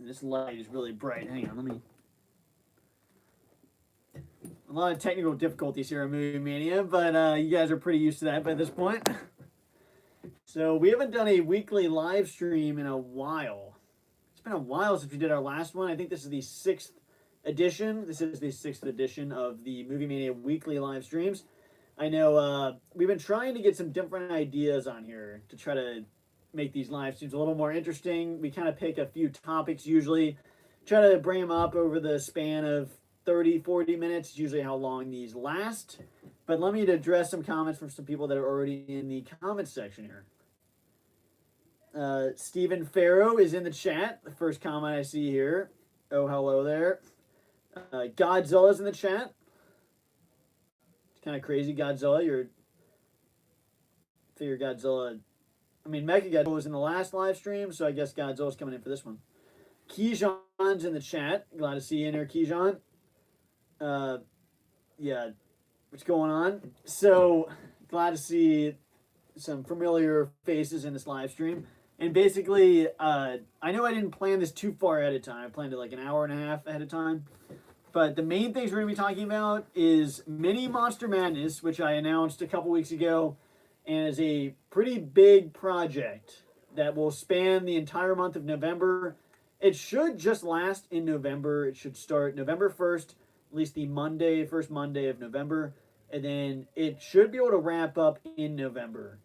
This light is really bright. Hang on, let me. A lot of technical difficulties here at Movie Mania, but you guys are pretty used to that by this point. So we haven't done a weekly live stream in a while. It's been a while since we did our last one. I think this is the 6th edition. This is the 6th edition of the Movie Mania weekly live streams. I know we've been trying to get some different ideas on here to try to make these live streams a little more interesting. We kind of pick a few topics usually, try to bring them up over the span of 30, 40 minutes is usually how long these last. But let me address some comments from some people that are already in the comments section here. Stephen Farrow is in the chat. The first comment I see here. Oh, hello there. Godzilla's in the chat. It's kind of crazy, Godzilla. Figure Godzilla. I mean, Mechagodzilla was in the last live stream, so I guess Godzilla's coming in for this one. Keyjon's in the chat. Glad to see you in here, Keyjon. Yeah, what's going on? So, glad to see some familiar faces in this live stream. And basically, I know I didn't plan this too far ahead of time. I planned it like an hour and a half ahead of time. But the main things we're going to be talking about is Mini Monster Madness, which I announced a couple weeks ago, and is a pretty big project that will span the entire month of November. It should just last in November. It should start November 1st, at least the first Monday of November, and then it should be able to wrap up in November.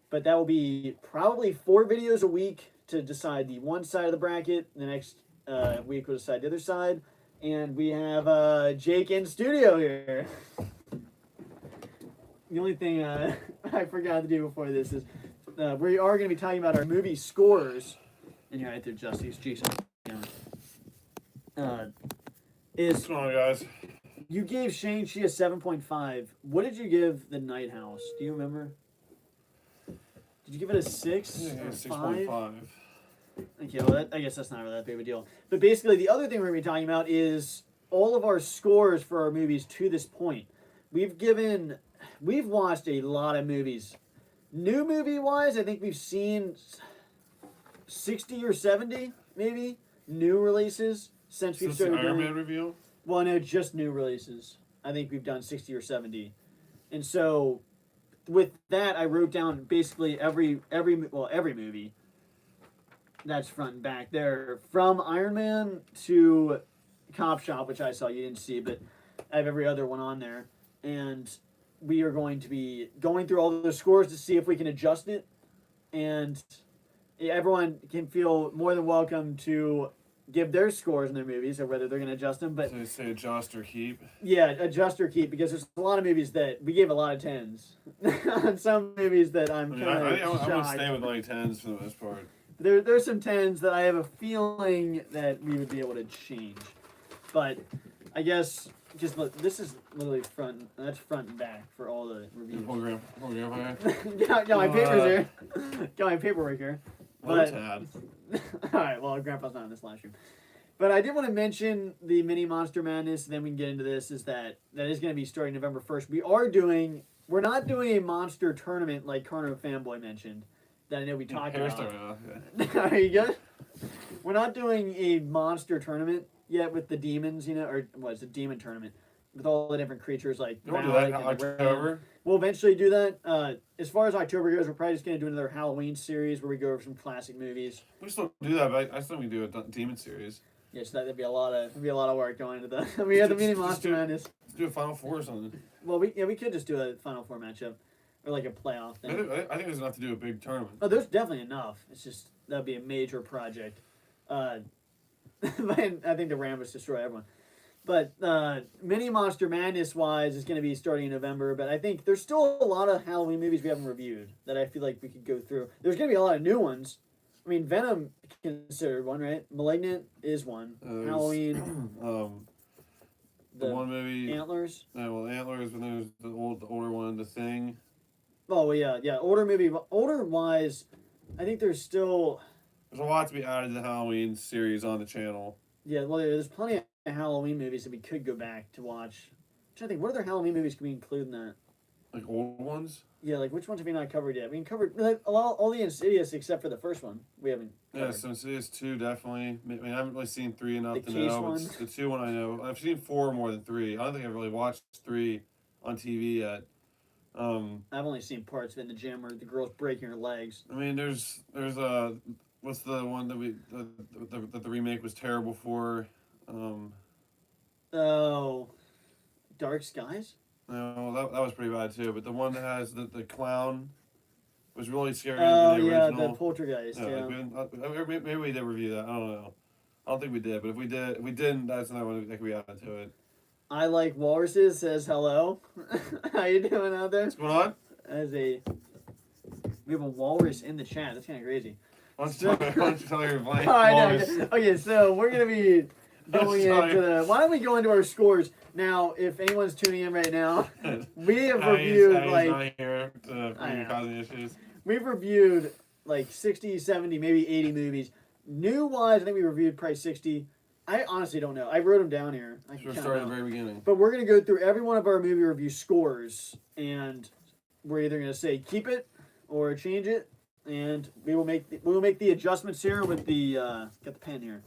But that will be probably 4 videos a week to decide the one side of the bracket. The next week we'll decide the other side. And we have Jake in studio here. The only thing I forgot to do before this is we are going to be talking about our movie scores. And you're right there, Justice. Jason. What's going on, guys? You gave Shang-Chi a 7.5. What did you give The Night House? Do you remember? Did you give it a 6 Yeah, or 6.5. Okay, well, I guess that's not really that big of a deal. But basically, the other thing we're going to be talking about is all of our scores for our movies to this point. We've watched a lot of movies. New movie-wise, I think we've seen 60 or 70, maybe, new releases since we've started doing... Iron Man review? Well, no, just new releases. I think we've done 60 or 70. And so, with that, I wrote down basically every movie that's front and back there. From Iron Man to Cop Shop, which I saw you didn't see, but I have every other one on there. And we are going to be going through all the scores to see if we can adjust it. And everyone can feel more than welcome to give their scores in their movies, or whether they're going to adjust them. But so they say adjust or keep? Yeah, adjust or keep, because there's a lot of movies that we gave a lot of 10s. On some movies that I'm kind of I would stay with like 10s for the most part. There's some 10s that I have a feeling that we would be able to change. But I guess just look, this is literally that's front and back for all the reviews. got my papers here. Got my paperwork here. But, alright, well, Grandpa's not in this live stream. But I did want to mention the Mini Monster Madness, then we can get into this, is that is going to be starting November 1st. We're not doing a monster tournament like Carno Fanboy mentioned, that I know we talked about. Are you good? We're not doing a monster tournament yet with the demons, or it's a demon tournament with all the different creatures like. You want to do that in October? We'll eventually do that. As far as October goes, we're probably just going to do another Halloween series where we go over some classic movies. We still do that, but I still think we do a demon series. Yeah, so that'd be a lot of work going into that. We had the Mini Monster Madness. Let's do a Final Four or something. Well, we could just do a Final Four matchup. Or like a playoff thing. I think there's enough to do a big tournament. Oh, there's definitely enough. It's just, that'd be a major project. But I think the Rampage destroy everyone. But Mini Monster Madness-wise is going to be starting in November. But I think there's still a lot of Halloween movies we haven't reviewed that I feel like we could go through. There's going to be a lot of new ones. I mean, Venom considered one, right? Malignant is one. Halloween. The one movie. Antlers. Well, Antlers, but then there's the older one, The Thing. Oh, well, yeah. Older movie. Older-wise, I think there's still... There's a lot to be added to the Halloween series on the channel. Yeah, well, there's plenty of Halloween movies that we could go back to watch. I'm trying to think, what other Halloween movies can we include in that? Like old ones? Yeah, like which ones have we not covered yet? We covered like, all the Insidious except for the first one. We haven't covered. Yeah, so Insidious 2 definitely. I mean, I haven't really seen 3 enough to case know. one. It's the 2 one I know. I've seen 4 more than 3. I don't think I've really watched 3 on TV yet. I've only seen parts of it in the gym where the girl's breaking her legs. I mean, there's what's the one that the remake was terrible for? Oh, Dark Skies? No, that was pretty bad too. But the one that has the clown was really scary Oh, than the yeah, original. the Poltergeist, yeah. Maybe we did review that. I don't know. I don't think we did. But if we didn't, that's another one that we added to it. I Like Walruses says hello. How you doing out there? What's going on? We have a walrus in the chat. That's kind of crazy. Why don't you tell your blank? All right, okay, so we're gonna be going into the. Why don't we go into our scores now? If anyone's tuning in right now, we have reviewed not here to causing issues. We've reviewed like 60, 70, maybe 80 movies. New wise, I think we reviewed probably 60. I honestly don't know. I wrote them down here. I Should start at the very beginning. But we're gonna go through every one of our movie review scores, and we're either gonna say keep it or change it, and we will make the adjustments here with the get the pen here.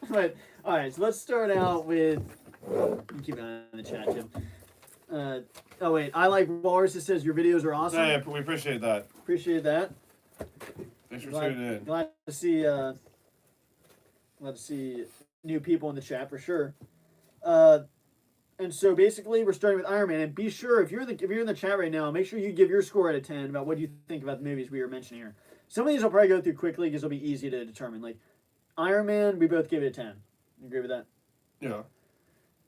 But all right, so let's start out with. You keep it in the chat, Jim. Oh wait, I Like Walrus. It says your videos are awesome. Yeah, we appreciate that. Appreciate that. Thanks for tuning in. Glad to see. Let's see new people in the chat for sure. And so basically we're starting with Iron Man, and be sure if you're in the chat right now, make sure you give your score out of 10 about what you think about the movies we were mentioning here. Some of these I'll probably go through quickly because it'll be easy to determine. Like Iron Man, we both gave it a 10. You agree with that? Yeah.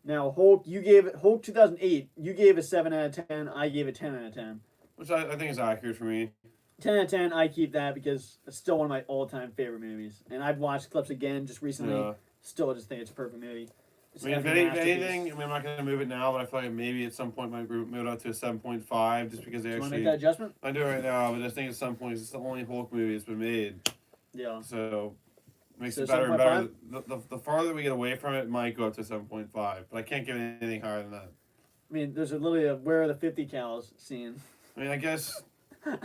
Now Hulk, you gave it Hulk 2008. You gave a 7 out of 10. I gave it 10 out of 10. Which I think is accurate for me. 10 out of 10, I keep that because it's still one of my all-time favorite movies. And I've watched clips again just recently. Yeah. Still just think it's a perfect movie. I mean, if anything, I'm not going to move it now, but I feel like maybe at some point my group move it up to a 7.5 just because they Do you want to actually... make that adjustment? I do it right now, but I think at some point it's the only Hulk movie that's been made. Yeah. So makes So it better and better. 7.5? The farther we get away from it might go up to 7.5, but I can't give it anything higher than that. I mean, there's literally a Where Are the 50 Cows scene. I mean, I guess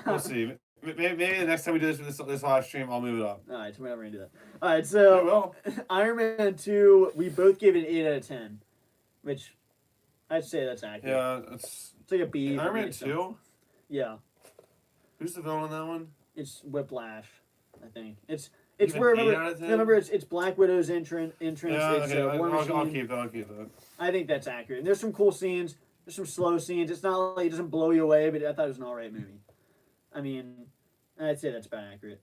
we'll see. Maybe the next time we do this live stream, I'll move it up. All right, so we're never going to do that. All right, so Iron Man 2, we both gave it an 8 out of 10, which I'd say that's accurate. Yeah, it's like a B. Iron Man 2? Yeah. Who's the villain in that one? It's Whiplash, I think. It's Even where 8 out of 10? remember it's Black Widow's entrance. Yeah, It's okay, War Machine. I'll keep that. I think that's accurate. And there's some cool scenes. There's some slow scenes. It's not like it doesn't blow you away, but I thought it was an alright movie. I mean, I'd say that's about accurate.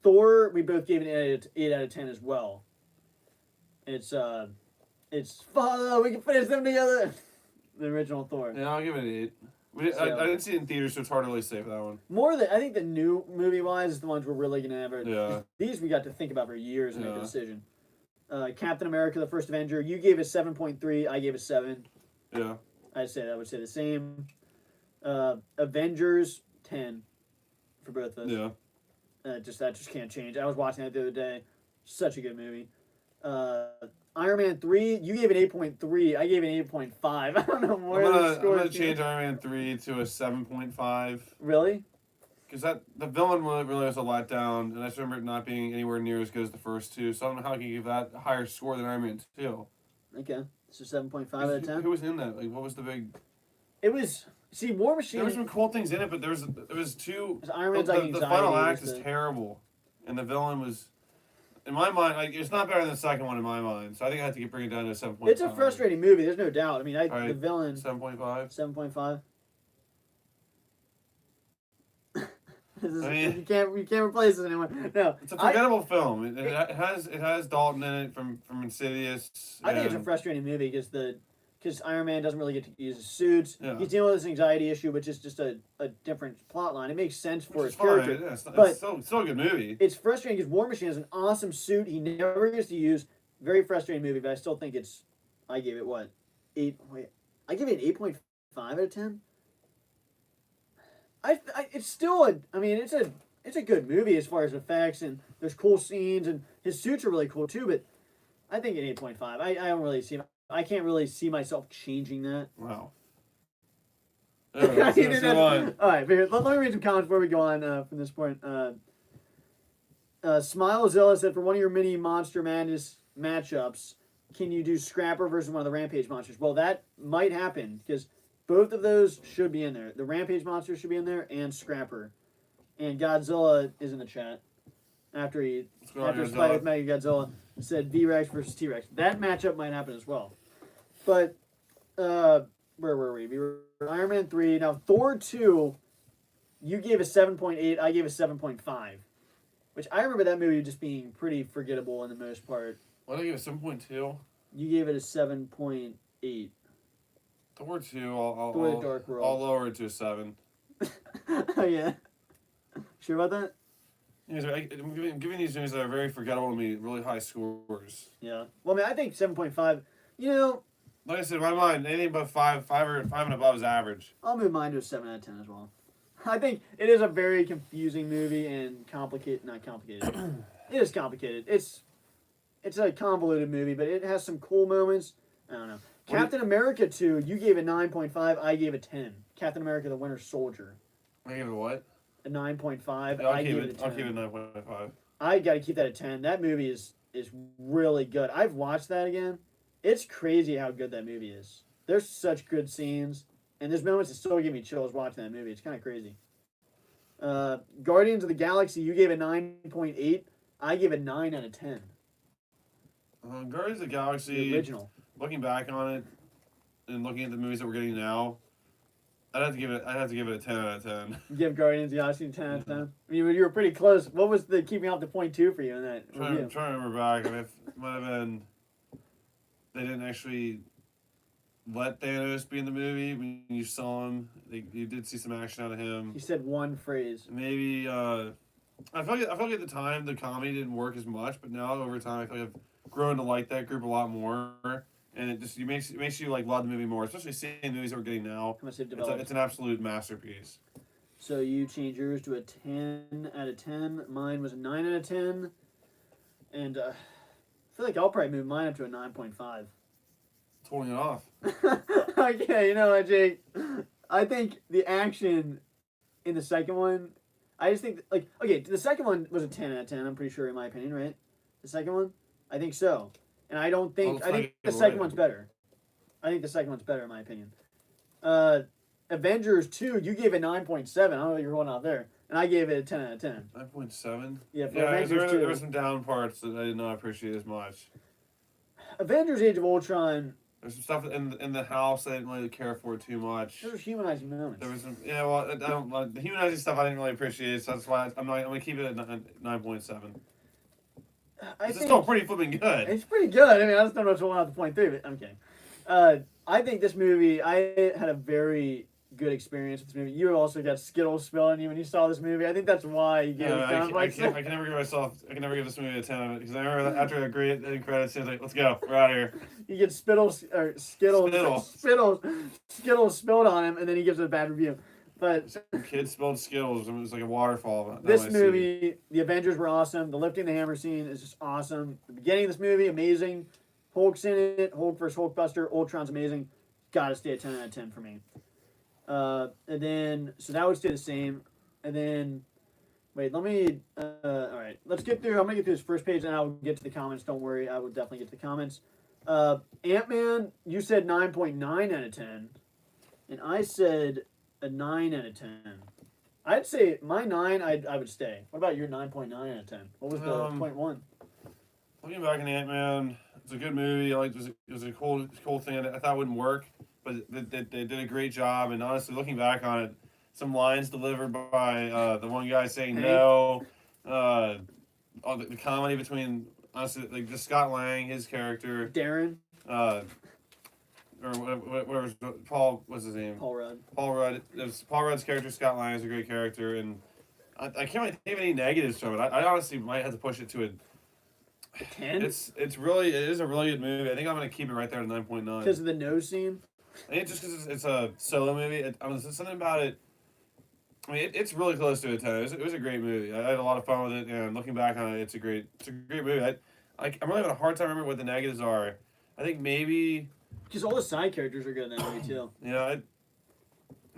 Thor, we both gave it an 8 out of 10 as well. It's follow. We can finish them together. The original Thor. Yeah, I'll give it an 8. I didn't see it in theaters, so it's hard to really say for that one. I think the new movie wise is the ones we're really gonna have. Yeah. These we got to think about for years and make a decision. Captain America: The First Avenger. You gave it 7.3. I gave it 7. Yeah. I would say the same. Avengers 10 for both of us. Yeah. That just can't change. I was watching that the other day. Such a good movie. Iron Man 3, you gave it 8.3. I gave it 8.5. I don't know where I'm gonna change Iron Man 3 to a 7.5. Really? Because the villain really was a letdown, and I just remember it not being anywhere near as good as the first two. So I don't know how I can give that a higher score than Iron Man 2. Okay, so 7.5 out of 10. Who was in that? Like, what was the big? It was War Machine. There was some cool things in it, but there was two. Iron Man's the final act is terrible, and the villain was, in my mind, like it's not better than the second one in my mind. So I think I have to bring it down to 7.5. It's a frustrating movie. There's no doubt. I mean, the villain 7.5. 7.5. I mean, you can't replace this anymore. No, it's a forgettable film. It has Dalton in it from Insidious. I think it's a frustrating movie because Iron Man doesn't really get to use his suits. Yeah. He's dealing with this anxiety issue, which is just a different plot line. It makes sense for his fine. character. Yeah, but it's still a good movie. It's frustrating because War Machine has an awesome suit he never gets to use. Very frustrating movie, but I still think I gave it what? 8. Wait, I give it an 8.5 out of 10. It's still it's a good movie as far as effects, and there's cool scenes, and his suits are really cool too, but I think an 8.5. I don't really see I can't really see myself changing that. Wow. Let's move on. All right, let me read some comments before we go on from this point. Smilezilla said, for one of your mini Monster Madness matchups, can you do Scrapper versus one of the Rampage monsters? Well, that might happen because both of those should be in there. The Rampage monster should be in there and Scrapper. And Godzilla is in the chat after his fight with Mcu Godzilla. Said V-Rex versus T-Rex. That matchup might happen as well. But where were we? We were Iron Man 3. Now Thor 2, you gave a 7.8. I gave a 7.5. Which I remember that movie just being pretty forgettable in the most part. What did I give it? 7.2? You gave it a 7.8. Thor 2, I'll The Dark World. I'll lower it to a 7. Oh, yeah. Sure about that? I'm giving these movies that are very forgettable to me really high scores. Yeah. Well, I mean, I think 7.5, you know... Like I said, in my mind, anything but 5 and above is average. I'll move mine to a 7 out of 10 as well. I think it is a very confusing movie and complicated. Not complicated. It is complicated. It's a convoluted movie, but it has some cool moments. I don't know. Captain America 2, you gave a 9.5. I gave a 10. Captain America: The Winter Soldier. I gave it what? A 9.5. Yeah, I gave it a 10. I'll keep it 9.5. I got to keep that at 10. That movie is really good. I've watched that again. It's crazy how good that movie is. There's such good scenes. And there's moments that still give me chills watching that movie. It's kind of crazy. Guardians of the Galaxy, you gave a 9.8. I gave a 9 out of 10. Guardians of the Galaxy, The original. Looking back on it and looking at the movies that we're getting now, I'd have to give it a 10 out of 10. Give Guardians of the Galaxy a 10 out of 10? I mean, you were pretty close. What was the keeping off the point 2 for you in that review? I'm trying to remember back. I mean, it might have been they didn't actually let Thanos be in the movie. When you saw him, you did see some action out of him. He said one phrase. Maybe I feel like at the time the comedy didn't work as much, but now over time I feel like I've grown to like that group a lot more, and it makes you like love the movie more, especially seeing the movies that we're getting now. How much they've developed. It's an absolute masterpiece. So you changed yours to a 10 out of 10. Mine was a 9 out of 10, and I feel like I'll probably move mine up to a 9.5. Holding it off. Okay, you know what, Jake? I think the action in the second one, I just think, the second one was a 10 out of 10, I'm pretty sure, in my opinion, right? The second one? I think so. And I think the second one's better. I think the second one's better, in my opinion. Avengers 2, you gave it 9.7. I don't know what you're holding out there. And I gave it a 10 out of 10. 9.7? Yeah, for Avengers 2. There were some down parts that I did not appreciate as much. Avengers Age of Ultron... There's some stuff in the house I didn't really care for too much. There was humanizing moments. There was some, I don't the humanizing stuff I didn't really appreciate, so that's why I'm gonna keep it at 9.7. It's still pretty flipping good. It's pretty good. I mean, I just don't know what's holding out the point 3, but I'm kidding. I think this movie, I had a very good experience with this movie. You also got Skittles spilled on you when you saw this movie. I think that's why you gave it down. I can never give this movie a 10 because I remember after the great end credits, it was like, let's go, we're out of here. You get Skittles spilled on him, and then he gives it a bad review. But some kid spilled Skittles, and it was like a waterfall. This movie, the Avengers were awesome. The lifting the hammer scene is just awesome. The beginning of this movie, amazing. Hulk's in it. Hulk versus Hulkbuster. Ultron's amazing. Gotta stay at 10 out of 10 for me. And then, so that would stay the same. And then, wait, let me, all right, let's get through, I'm going to get through this first page, and I'll get to the comments. Don't worry, I will definitely get to the comments. Ant-Man, you said 9.9 out of 10, and I said a 9 out of 10. I'd say my 9, I would stay. What about your 9.9 out of 10? What was the 0.1? Looking back on Ant-Man, it's a good movie. It was a cool thing. I thought it wouldn't work. But they did a great job, and honestly, looking back on it, some lines delivered by the one guy saying no, the comedy between, honestly, like just Scott Lang, his character, Darren, or whatever, Paul, what's his name? Paul Rudd. Paul Rudd. Paul Rudd's character, Scott Lang, is a great character, and I can't really think of any negatives from it. I honestly might have to push it to a 10. It is a really good movie. I think I'm gonna keep it right there at 9.9 because of the nose scene. I think just because it's a solo movie. Something about it. I mean, it's really close to a 10. It was a great movie. I had a lot of fun with it, and looking back on it, it's a great movie. I'm really having a hard time remembering what the negatives are. I think maybe because all the side characters are good in that movie too. Yeah,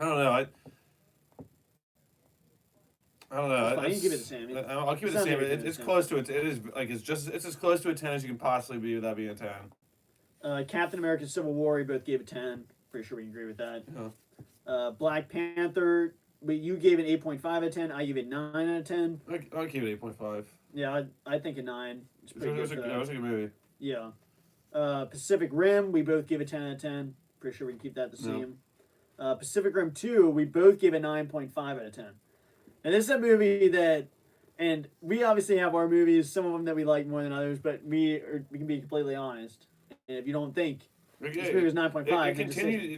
I don't know. I don't know. That's fine. You can keep it the same. I'll keep it the same. It's close to it. It is like it's as close to a 10 as you can possibly be without being a 10. Captain America: Civil War, we both gave a 10. Pretty sure we can agree with that. Yeah. Black Panther, you gave it 8.5 out of 10. I gave it 9 out of 10. I'll keep it 8.5. Yeah, I think a 9. It's pretty good. It was a good movie. Yeah. Pacific Rim, we both gave a 10 out of 10. Pretty sure we can keep that the same. Pacific Rim 2, we both gave a 9.5 out of 10. And this is a movie that, and we obviously have our movies, some of them that we like more than others, but we can be completely honest. And if you don't think this movie was 9.5,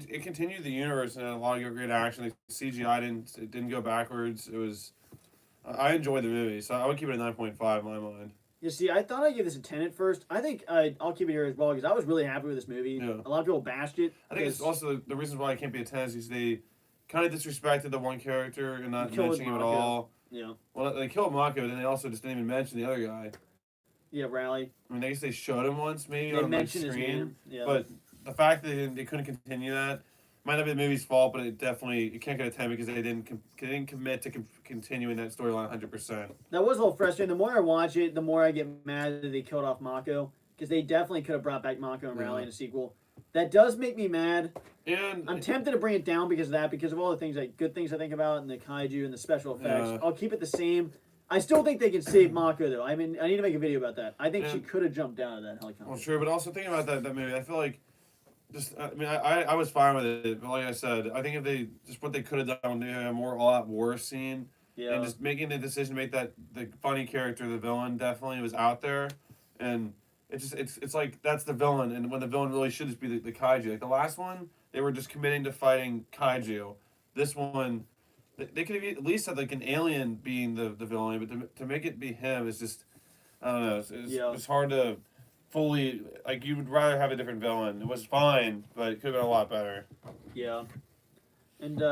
it continued the universe and a lot of great action. The CGI didn't go backwards. It was, I enjoyed the movie, so I would keep it a 9.5 in my mind. You see, I thought I'd give this a 10 at first. I think I'll keep it here as well because I was really happy with this movie. Yeah. A lot of people bashed it. I think it's also the reasons why it can't be a 10 is because they kind of disrespected the one character and not mentioning him at all. Yeah. Well, they killed Mako, then they also just didn't even mention the other guy. Yeah, Raleigh. I mean, I guess they showed him once, maybe They on mentioned screen. his name. Yeah. But the fact that they couldn't continue that might not be the movie's fault, but it can't get a 10 because they didn't commit to continuing that storyline 100%. That was a little frustrating. The more I watch it, the more I get mad that they killed off Mako because they definitely could have brought back Mako and Raleigh in a sequel. That does make me mad. And I'm tempted to bring it down because of that, because of all the things, like good things I think about, and the kaiju and the special effects. Yeah. I'll keep it the same. I still think they can save Mako though. I mean, I need to make a video about that. I think she could have jumped down of that helicopter. Well, sure, but also thinking about that movie, I feel like I was fine with it, but like I said, I think if they what they could have done, a lot worse scene, and just making the decision to make that the funny character, the villain, definitely was out there, and it's like that's the villain, and when the villain really should just be the kaiju. Like the last one, they were just committing to fighting kaiju. This one, they could have at least had like an alien being the villain, but to make it be him is just, I don't know, it's hard to fully, like, you would rather have a different villain. It was fine, but it could have been a lot better. Yeah. And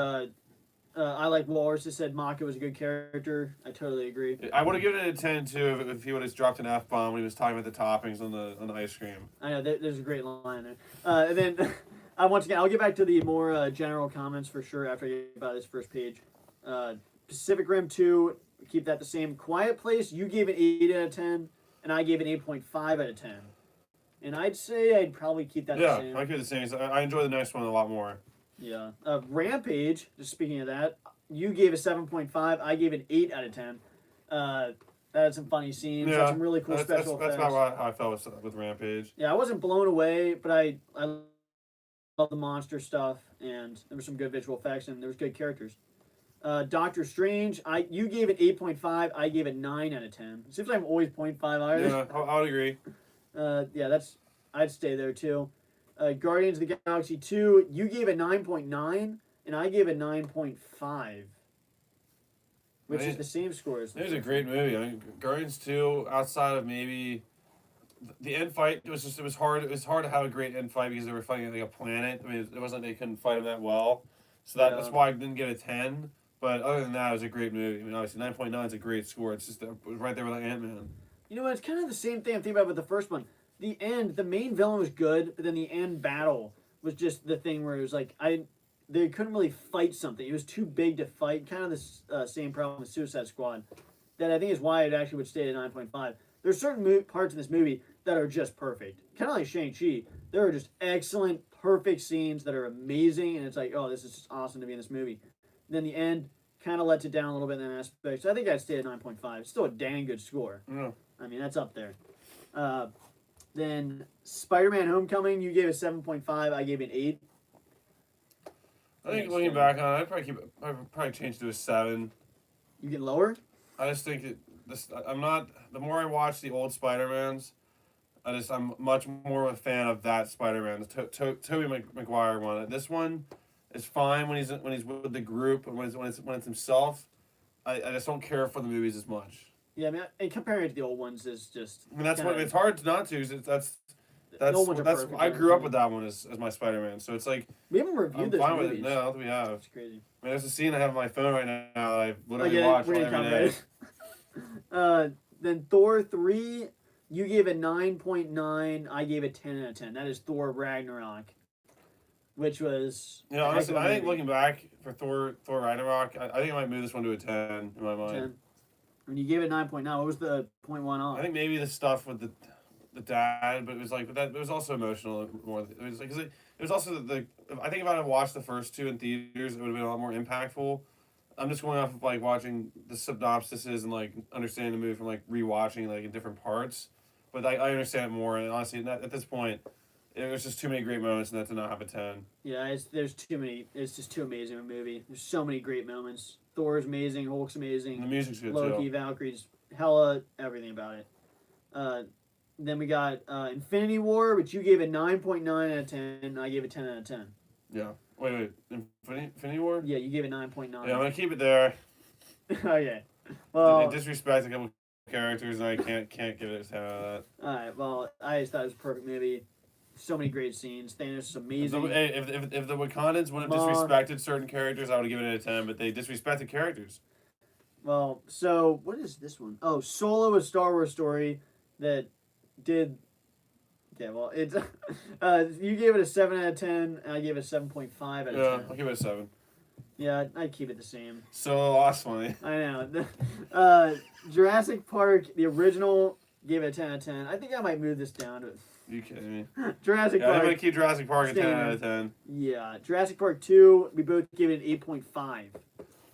I like Walrus that said Mako was a good character. I totally agree. I would have given it a 10 too if he would have dropped an F-bomb when he was talking about the toppings on the ice cream. I know, there's a great line there. And then, once again, I'll get back to the more general comments for sure after I get about this first page. Pacific Rim 2, keep that the same. Quiet Place, you gave it 8 out of 10, and I gave it 8.5 out of 10. And I'd say I'd probably keep that the same. Yeah, I keep it the same. I enjoy the next one a lot more. Yeah. Rampage, just speaking of that, you gave a 7.5, I gave it 8 out of 10. That had some funny scenes, had some really cool special effects. That's about how I felt with Rampage. Yeah, I wasn't blown away, but I love the monster stuff, and there were some good visual effects, and there was good characters. Doctor Strange, you gave it 8.5, I gave it 9 out of 10. It seems like I'm always 0.5 higher. Yeah, I would agree. I'd stay there too. Guardians of the Galaxy 2, you gave a 9.9, and I gave a 9.5, which is the same score as it was a great movie. I mean, Guardians 2, outside of maybe the end fight, it was hard. It was hard to have a great end fight because they were fighting like a planet. I mean, it wasn't like they couldn't fight them that well, so that's why I didn't get a 10. But other than that, it was a great movie. I mean, obviously 9.9 is a great score. It's just it was right there with Ant-Man. You know what? It's kind of the same thing I'm thinking about with the first one. The end, the main villain was good, but then the end battle was just the thing where it was like they couldn't really fight something. It was too big to fight. Kind of the same problem with Suicide Squad. That I think is why it actually would stay at 9.5. There's certain parts in this movie that are just perfect. Kind of like Shang-Chi. There are just excellent, perfect scenes that are amazing, and it's like, oh, this is just awesome to be in this movie. And then the end kind of lets it down a little bit in that aspect. So I think I'd stay at 9.5. It's still a dang good score. Yeah. I mean, that's up there. Then Spider-Man Homecoming, you gave it 7.5. I gave it 8. I think looking back on it, I'd probably change to a 7. You get lower? I just think I'm not. The more I watch the old Spider-Mans, I'm much more of a fan of that Spider-Man, the Tobey Maguire one. This one is fine when he's with the group, but when it's himself, I just don't care for the movies as much. Yeah, I mean, and comparing it to the old ones is just. I mean, that's what it's hard not to. That's I grew up with that one as my Spider-Man, so it's like we haven't reviewed this. I'm fine with it. No, I don't think we have. It's crazy. I mean, there's a scene I have on my phone right now that I literally watch every day. Then Thor 3, you gave a 9.9. I gave it 10 out of 10. That is Thor Ragnarok. which was You know, honestly, I think looking back for Thor Ragnarok, I think I might move this one to a 10 in my mind. 10. When you gave it 9.9, what was the 0.1 off? I think maybe the stuff with the dad, but it was like it was also emotional more. It was like cause it was also I think if I had watched the first two in theaters, it would have been a lot more impactful. I'm just going off of like watching the synopsises and like understanding the movie from like rewatching like in different parts. But I understand it more, and honestly, at this point, it was just too many great moments, and that to not have a 10. Yeah, there's too many. It's just too amazing of a movie. There's so many great moments. Thor's amazing. Hulk's amazing. And the music's good Loki, too. Valkyrie's hella everything about it. Then we got Infinity War, which you gave a 9.9 out of 10. And I gave it 10 out of 10. Yeah. Wait. Infinity War? Yeah, you gave it 9.9. Yeah, I'm gonna keep it there. Okay. Well, It disrespects a couple characters, and I can't give it a 10 out of that. all right. Well, I just thought it was a perfect movie. So many great scenes. Thanos is amazing. If the Wakandans wouldn't have disrespected certain characters, I would have given it a 10. But they disrespected characters. Well, so what is this one? Oh, Solo, a Star Wars story that did. Okay, well, it's you gave it a 7 out of 10, and I gave it a 7.5 out of 10. Yeah, I'll give it a 7. Yeah, I'd keep it the same. So lost money. I know. Jurassic Park, the original, gave it a 10 out of 10. I think I might move this down to. You kidding me? Jurassic Yeah, Park. I'm gonna keep Jurassic Park at 10 Standard. out of 10. Yeah, Jurassic Park 2, we both gave it an 8.5.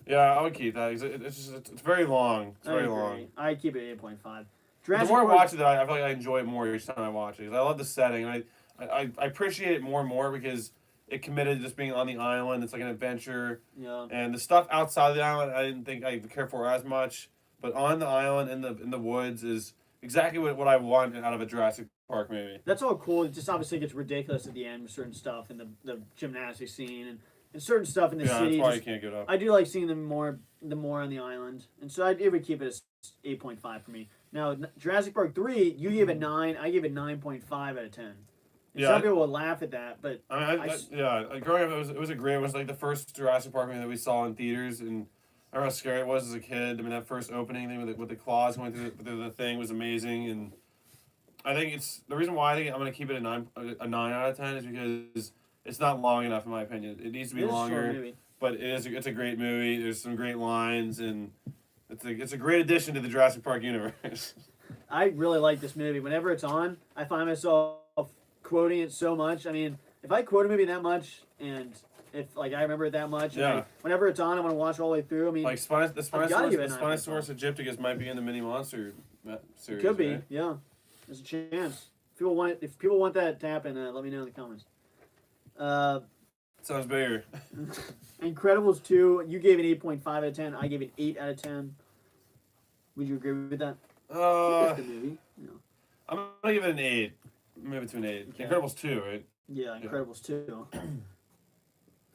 Yeah, I would keep that. It's very long. It's very long. I keep it at 8.5. The more I watch it, I feel like I enjoy it more each time I watch it. 'Cause I love the setting. And I appreciate it more and more because it committed to just being on the island. It's like an adventure. Yeah. And the stuff outside of the island, I didn't think I care for as much. But on the island, in the woods, is exactly what I want out of a Jurassic Park movie. That's all cool. It just obviously gets ridiculous at the end with certain stuff and the gymnastics scene and certain stuff in the Yeah, city. that's why you can't give it up. I do like seeing them more on the island, and so it would keep it as 8.5 for me. Now Jurassic Park 3, you gave it 9. I gave it 9.5 out of 10. And Yeah, some people would laugh at that, but growing up, it was a great. It was like the first Jurassic Park movie that we saw in theaters, and I remember how scary it was as a kid. I mean, that first opening thing with the claws going through the thing was amazing, and I think it's the reason why I think I'm gonna keep it a 9 out of 10 is because it's not long enough in my opinion. It needs to be it's a short longer, movie. but it's a great movie. There's some great lines, and it's a great addition to the Jurassic Park universe. I really like this movie. Whenever it's on, I find myself quoting it so much. I mean, if I quote a movie that much, and if like I remember it that much, and, Yeah. like, whenever it's on, I want to watch it all the way through. I mean, Like the Spinosaurus Aegypticus might be in the mini monster series. it could be, right? yeah. There's a chance. If people want that to happen, let me know in the comments. Sounds bigger. Incredibles 2, you gave it 8.5 out of 10. I gave it 8 out of 10. Would you agree with that? It's a good movie. No. I'm gonna give it an 8. Move it to an 8. Okay. Incredibles 2, right? Yeah, Incredibles 2.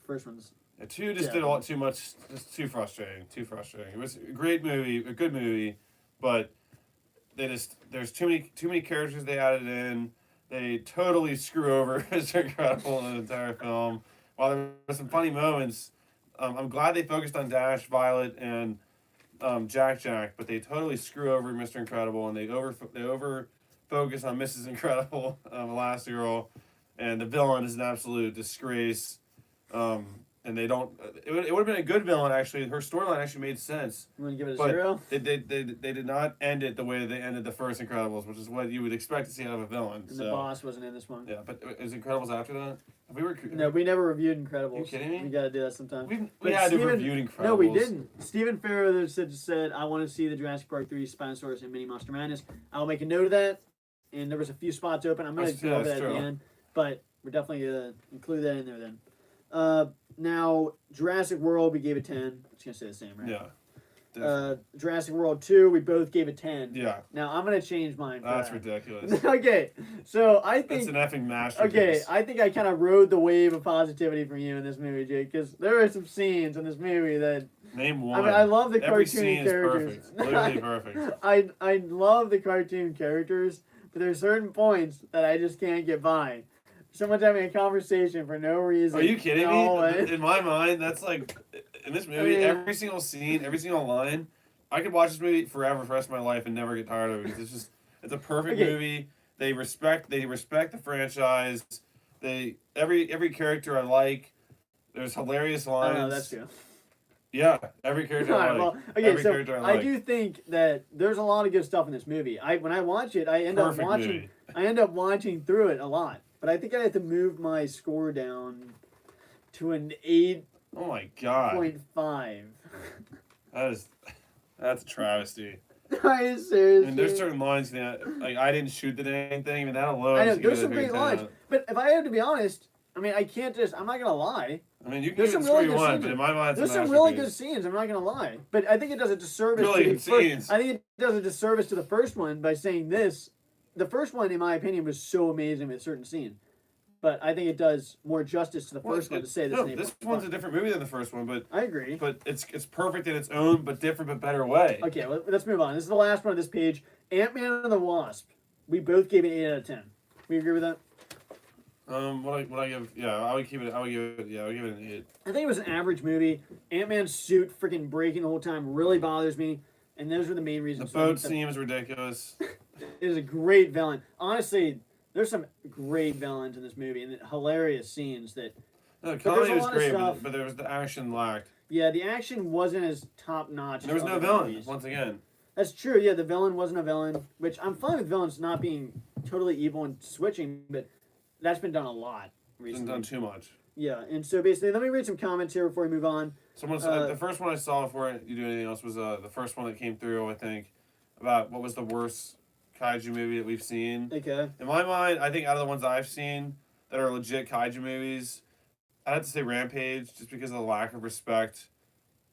First one's. Yeah, 2 just did a lot too much. Just too frustrating. Too frustrating. It was a great movie, a good movie, but there's too many characters they added in. They totally screw over Mr. Incredible in the entire film. While there were some funny moments, I'm glad they focused on Dash, Violet, and Jack, but they totally screw over Mr. Incredible, and they over focus on Mrs. Incredible, Elastigirl, and the villain is an absolute disgrace. And they don't. It would have been a good villain actually. Her storyline actually made sense. You want to give it a But 0? they did not end it the way they ended the first Incredibles, which is what you would expect to see out of a villain. And the boss wasn't in this one. Yeah, but is Incredibles after that? No, we never reviewed Incredibles. Are you kidding me? We gotta do that sometime. We had to review Incredibles. No, we didn't. Stephen Farrow said, I want to see the Jurassic Park 3 Spinosaurus and Mini Monster Madness. I'll make a note of that. And there was a few spots open. I'm going to go over that at the end. But we're definitely going to include that in there then. Now, Jurassic World, we gave it 10. I'm just going to say the same, right? Yeah. Definitely. Jurassic World 2, we both gave it 10. Yeah. Now, I'm going to change mine. That's ridiculous. Okay. So, I think... That's an effing masterpiece. Okay, I think I kind of rode the wave of positivity from you in this movie, Jake, because there are some scenes in this movie that... Name one. I mean, I love the Every cartoony scene characters. is perfect. Literally perfect. I love the cartoon characters, but there's certain points that I just can't get by. Someone's having a conversation for no reason. Are you kidding me? In my mind, that's like... In this movie, every single scene, every single line... I could watch this movie forever for the rest of my life and never get tired of it because it's a perfect movie. They respect the franchise. Every character I like. There's hilarious I lines. don't know, that's true. Yeah, every character I like. Well, okay, every so character I like. do think that there's a lot of good stuff in this movie. When I watch it, I end up watching through it a lot. But I think I have to move my score down to an 8.5. Oh my god. That's a travesty. Seriously. I mean, there's certain lines that like I didn't shoot the dang thing. I mean, that alone. I know there's some great lines, but if I have to be honest, I mean, I can't just. I'm not gonna lie. I mean, you can give it the score you want, but in my mind, there's some really good scenes. I'm not gonna lie, but I think it does a disservice. I think it does a disservice to the first one by saying this. The first one, in my opinion, was so amazing with certain scenes, but I think it does more justice to the first one to say this. No, this one's a different movie than the first one, but I agree. But it's perfect in its own, but different, but better way. Okay, let's move on. This is the last one on this page. Ant-Man and the Wasp. We both gave it 8 out of 10. We agree with that? What I give? Yeah, I would give it an 8. I think it was an average movie. Ant-Man's suit freaking breaking the whole time really bothers me, and those were the main reasons. The boat scene was ridiculous. It is a great villain. Honestly, there's some great villains in this movie and hilarious scenes that. No, the comedy was great, but there was the action lacked. Yeah, the action wasn't as top notch. There was no villain. Once again. That's true. Yeah, the villain wasn't a villain, which I'm fine with villains not being totally evil and switching, but that's been done a lot recently. It's been done too much. Yeah, and so basically, let me read some comments here before we move on. The first one I saw before you do anything else was the first one that came through, I think, about what was the worst kaiju movie that we've seen. Okay. In my mind, I think out of the ones I've seen that are legit kaiju movies, I'd have to say Rampage, just because of the lack of respect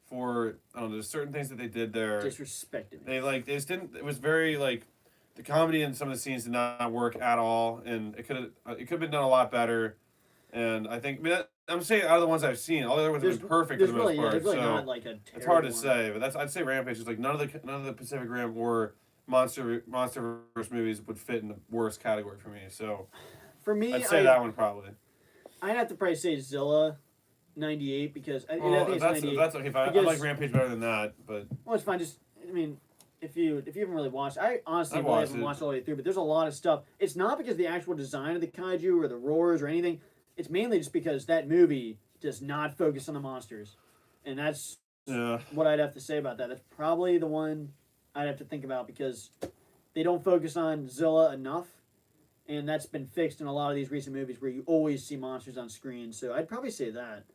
for, I don't know, there's certain things that they did there. Disrespected. They just didn't, it was very, the comedy in some of the scenes did not work at all, and it could have been done a lot better. And I think, I'm saying out of the ones I've seen, all the other ones have been perfect for the most part. There's really so not like a it's hard to say, but I'd say Rampage is like none of the Pacific Rim or Monsterverse movies would fit in the worst category for me. So for me, I'd say that one probably. I'd have to probably say Zilla 98 because I think it's 98. That's okay. Fine. I like Rampage better than that, but well, it's fine. Just if you haven't really watched, I honestly haven't watched all the way through, but there's a lot of stuff. It's not because of the actual design of the kaiju or the roars or anything. It's mainly just because that movie does not focus on the monsters, and that's what I'd have to say about that. That's probably the one I'd have to think about because they don't focus on Zilla enough, and that's been fixed in a lot of these recent movies where you always see monsters on screen. So I'd probably say that.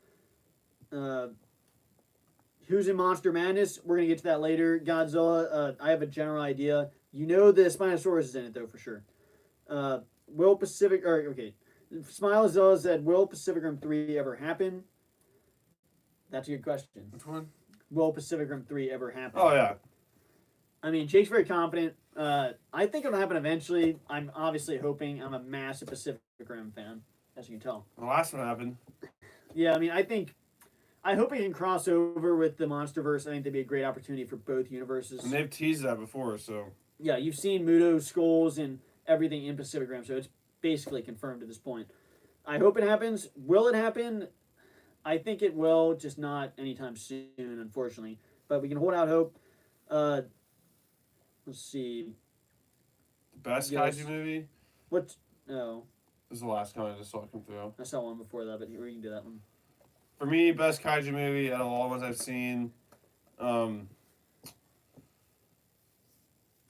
Who's in Monster Madness? We're going to get to that later. Godzilla, I have a general idea. You know the Spinosaurus is in it, though, for sure. Will Pacific... Smilezilla said, will Pacific Rim 3 ever happen? That's a good question. Which one? Will Pacific Rim 3 ever happen? Oh, yeah. I mean, Jake's very confident. I think it'll happen eventually. I'm obviously hoping. I'm a massive Pacific Rim fan, as you can tell. The last one happened. Yeah, I mean, I hope it can cross over with the Monsterverse. I think that'd be a great opportunity for both universes. And they've teased that before, so. Yeah, you've seen Muto skulls and everything in Pacific Rim, so it's basically confirmed at this point. I hope it happens. Will it happen? I think it will, just not anytime soon, unfortunately. But we can hold out hope. Let's see. Best kaiju movie? What? No. This is the last comment I just saw come through. I saw one before that, but we can do that one. For me, best kaiju movie out of all the ones I've seen.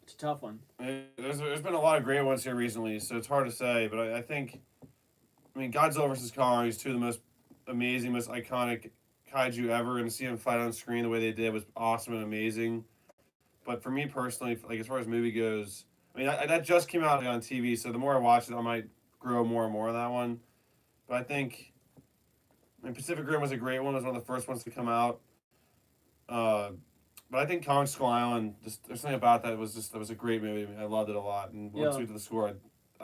It's a tough one. There's been a lot of great ones here recently, so it's hard to say. But I think, Godzilla vs. Kong is two of the most amazing, most iconic kaiju ever, and to see them fight on screen the way they did was awesome and amazing. But for me personally, as far as movie goes, that just came out on TV, so the more I watch it, I might grow more and more on that one. But I think, Pacific Rim was a great one. It was one of the first ones to come out. But I think Kong Skull Island, there's something about that that was a great movie. I loved it a lot. And once we get to the score,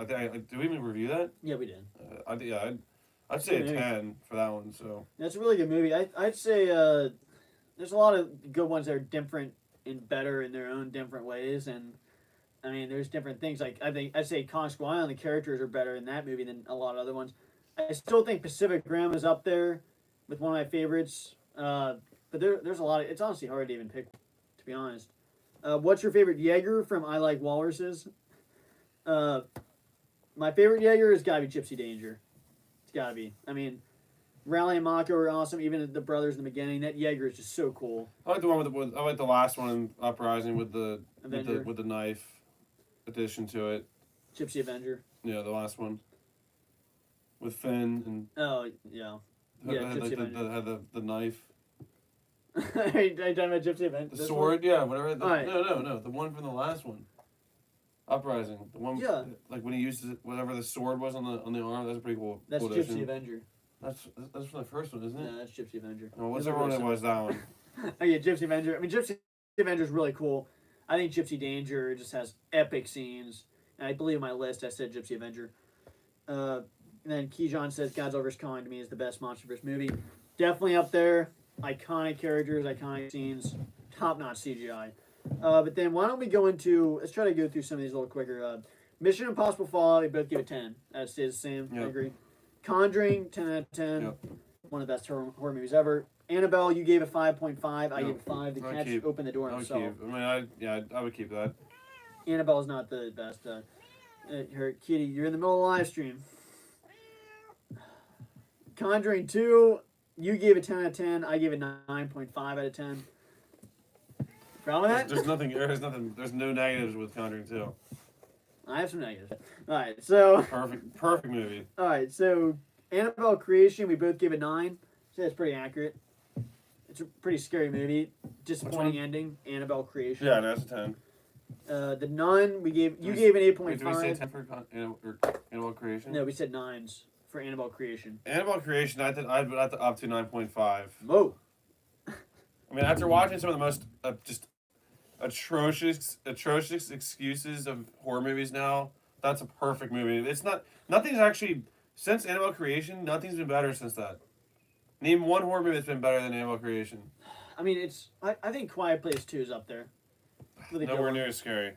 did we even review that? Yeah, we did. I'd say a 10 for that one. So that's a really good movie. I'd say there's a lot of good ones that are different and better in their own different ways. And there's different things. I'd say Kong Skull Island, the characters are better in that movie than a lot of other ones. I still think Pacific Rim is up there with one of my favorites. But there's a lot of... It's honestly hard to even pick, to be honest. What's your favorite Jaeger from I Like Walruses? My favorite Jaeger has got to be Gypsy Danger. It's gotta be. I mean, Rally and Mako are awesome. Even the brothers in the beginning. That Jaeger is just so cool. I like the one I like the last one in Uprising with the Avenger. with the knife addition to it. Gypsy Avenger. Yeah, the last one with Finn and Oh yeah. Yeah, had, Gypsy like, Avenger. had the knife, Are you talking about Gypsy Avenger? the sword. Yeah, whatever. Alright. No, the one from the last one. Uprising, the one. Yeah. Like when he uses whatever the sword was on the arm. That's a pretty cool. That's cool Gypsy addition. Avenger. That's from the first one, isn't it? No, that's Gypsy Avenger. Oh, whichever one it was, that one. Oh yeah, Gypsy Avenger. I mean, Gypsy Avenger is really cool. I think Gypsy Danger just has epic scenes. And I believe in my list I said Gypsy Avenger. And then Keyjon says Godzilla vs. Kong to me is the best MonsterVerse movie. Definitely up there. Iconic characters, iconic scenes, top-notch CGI. But then why don't we go into, let's try to go through some of these a little quicker. Mission Impossible Fallout, we both give it 10. That stays the same, I Yep. agree. Conjuring, 10 out of 10. Yep. One of the best horror movies ever. Annabelle, you gave it 5.5. I Yep. gave it 5. The I'll catch keep- opened the door I would himself. keep. I would keep that. Annabelle is not the best. Her Kitty, you're in the middle of the live stream. Conjuring 2, you gave it 10 out of 10. I gave it 9.5 out of 10. Problem with that? There's no negatives with Conjuring 2. I have some negatives. Alright, so Perfect movie. alright, so Annabelle Creation, we both gave it 9. So that's pretty accurate. It's a pretty scary movie. Disappointing ending. Annabelle Creation. Yeah, that's a 10. The Nun, you gave an Wait, did we say 8.5. 10 for Annabelle Creation? No, we said 9s for Annabelle Creation. Annabelle Creation, I'd put up to 9.5. Whoa. I mean, after watching some of the most just atrocious excuses of horror movies now, that's a perfect movie. Nothing's actually, since Annabelle Creation, nothing's been better since that. Name one horror movie that's been better than Annabelle Creation. I mean, I think Quiet Place 2 is up there. Really good Nowhere one. near as scary.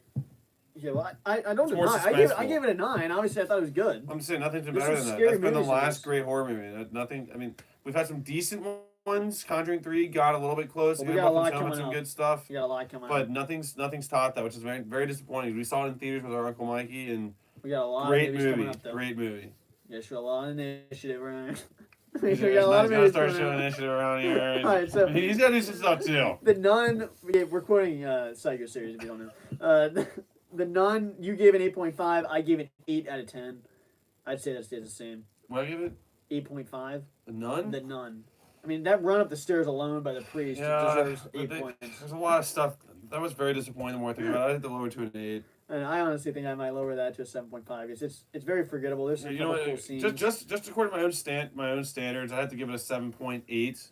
Yeah, well, I don't It's more deny. I gave it a 9. Obviously, I thought it was good. I'm just saying nothing's been There's better some than that. scary That's been the movies in last this. great horror movie. Nothing. I mean, we've had some decent ones. Conjuring 3 got a little bit close. Well, we got a lot Some coming up. good stuff. We got a lot coming But up. nothing's topped that, which is very, very disappointing. We saw it in theaters with our Uncle Mikey, and We got a lot great of movies movie. coming up, though. Great movie. Yeah, sure, a lot of initiative around. He's We got a lot of gotta movies start coming showing out. initiative around here. Alright, so- He's got to do some stuff too. The Nun, we're quoting Psycho series if you don't know. The Nun, you gave an 8.5. I gave it 8 out of 10. I'd say that stays the same. What I give it? 8.5. The Nun. The Nun. I mean, that run up the stairs alone by the priest deserves 8 points. There's a lot of stuff that was very disappointing. The more I think about it, I had to lower to an 8. And I honestly think I might lower that to a 7.5 because it's very forgettable. There's some You know couple cool what? scenes. Just according to my own standards, I had to give it a 7.8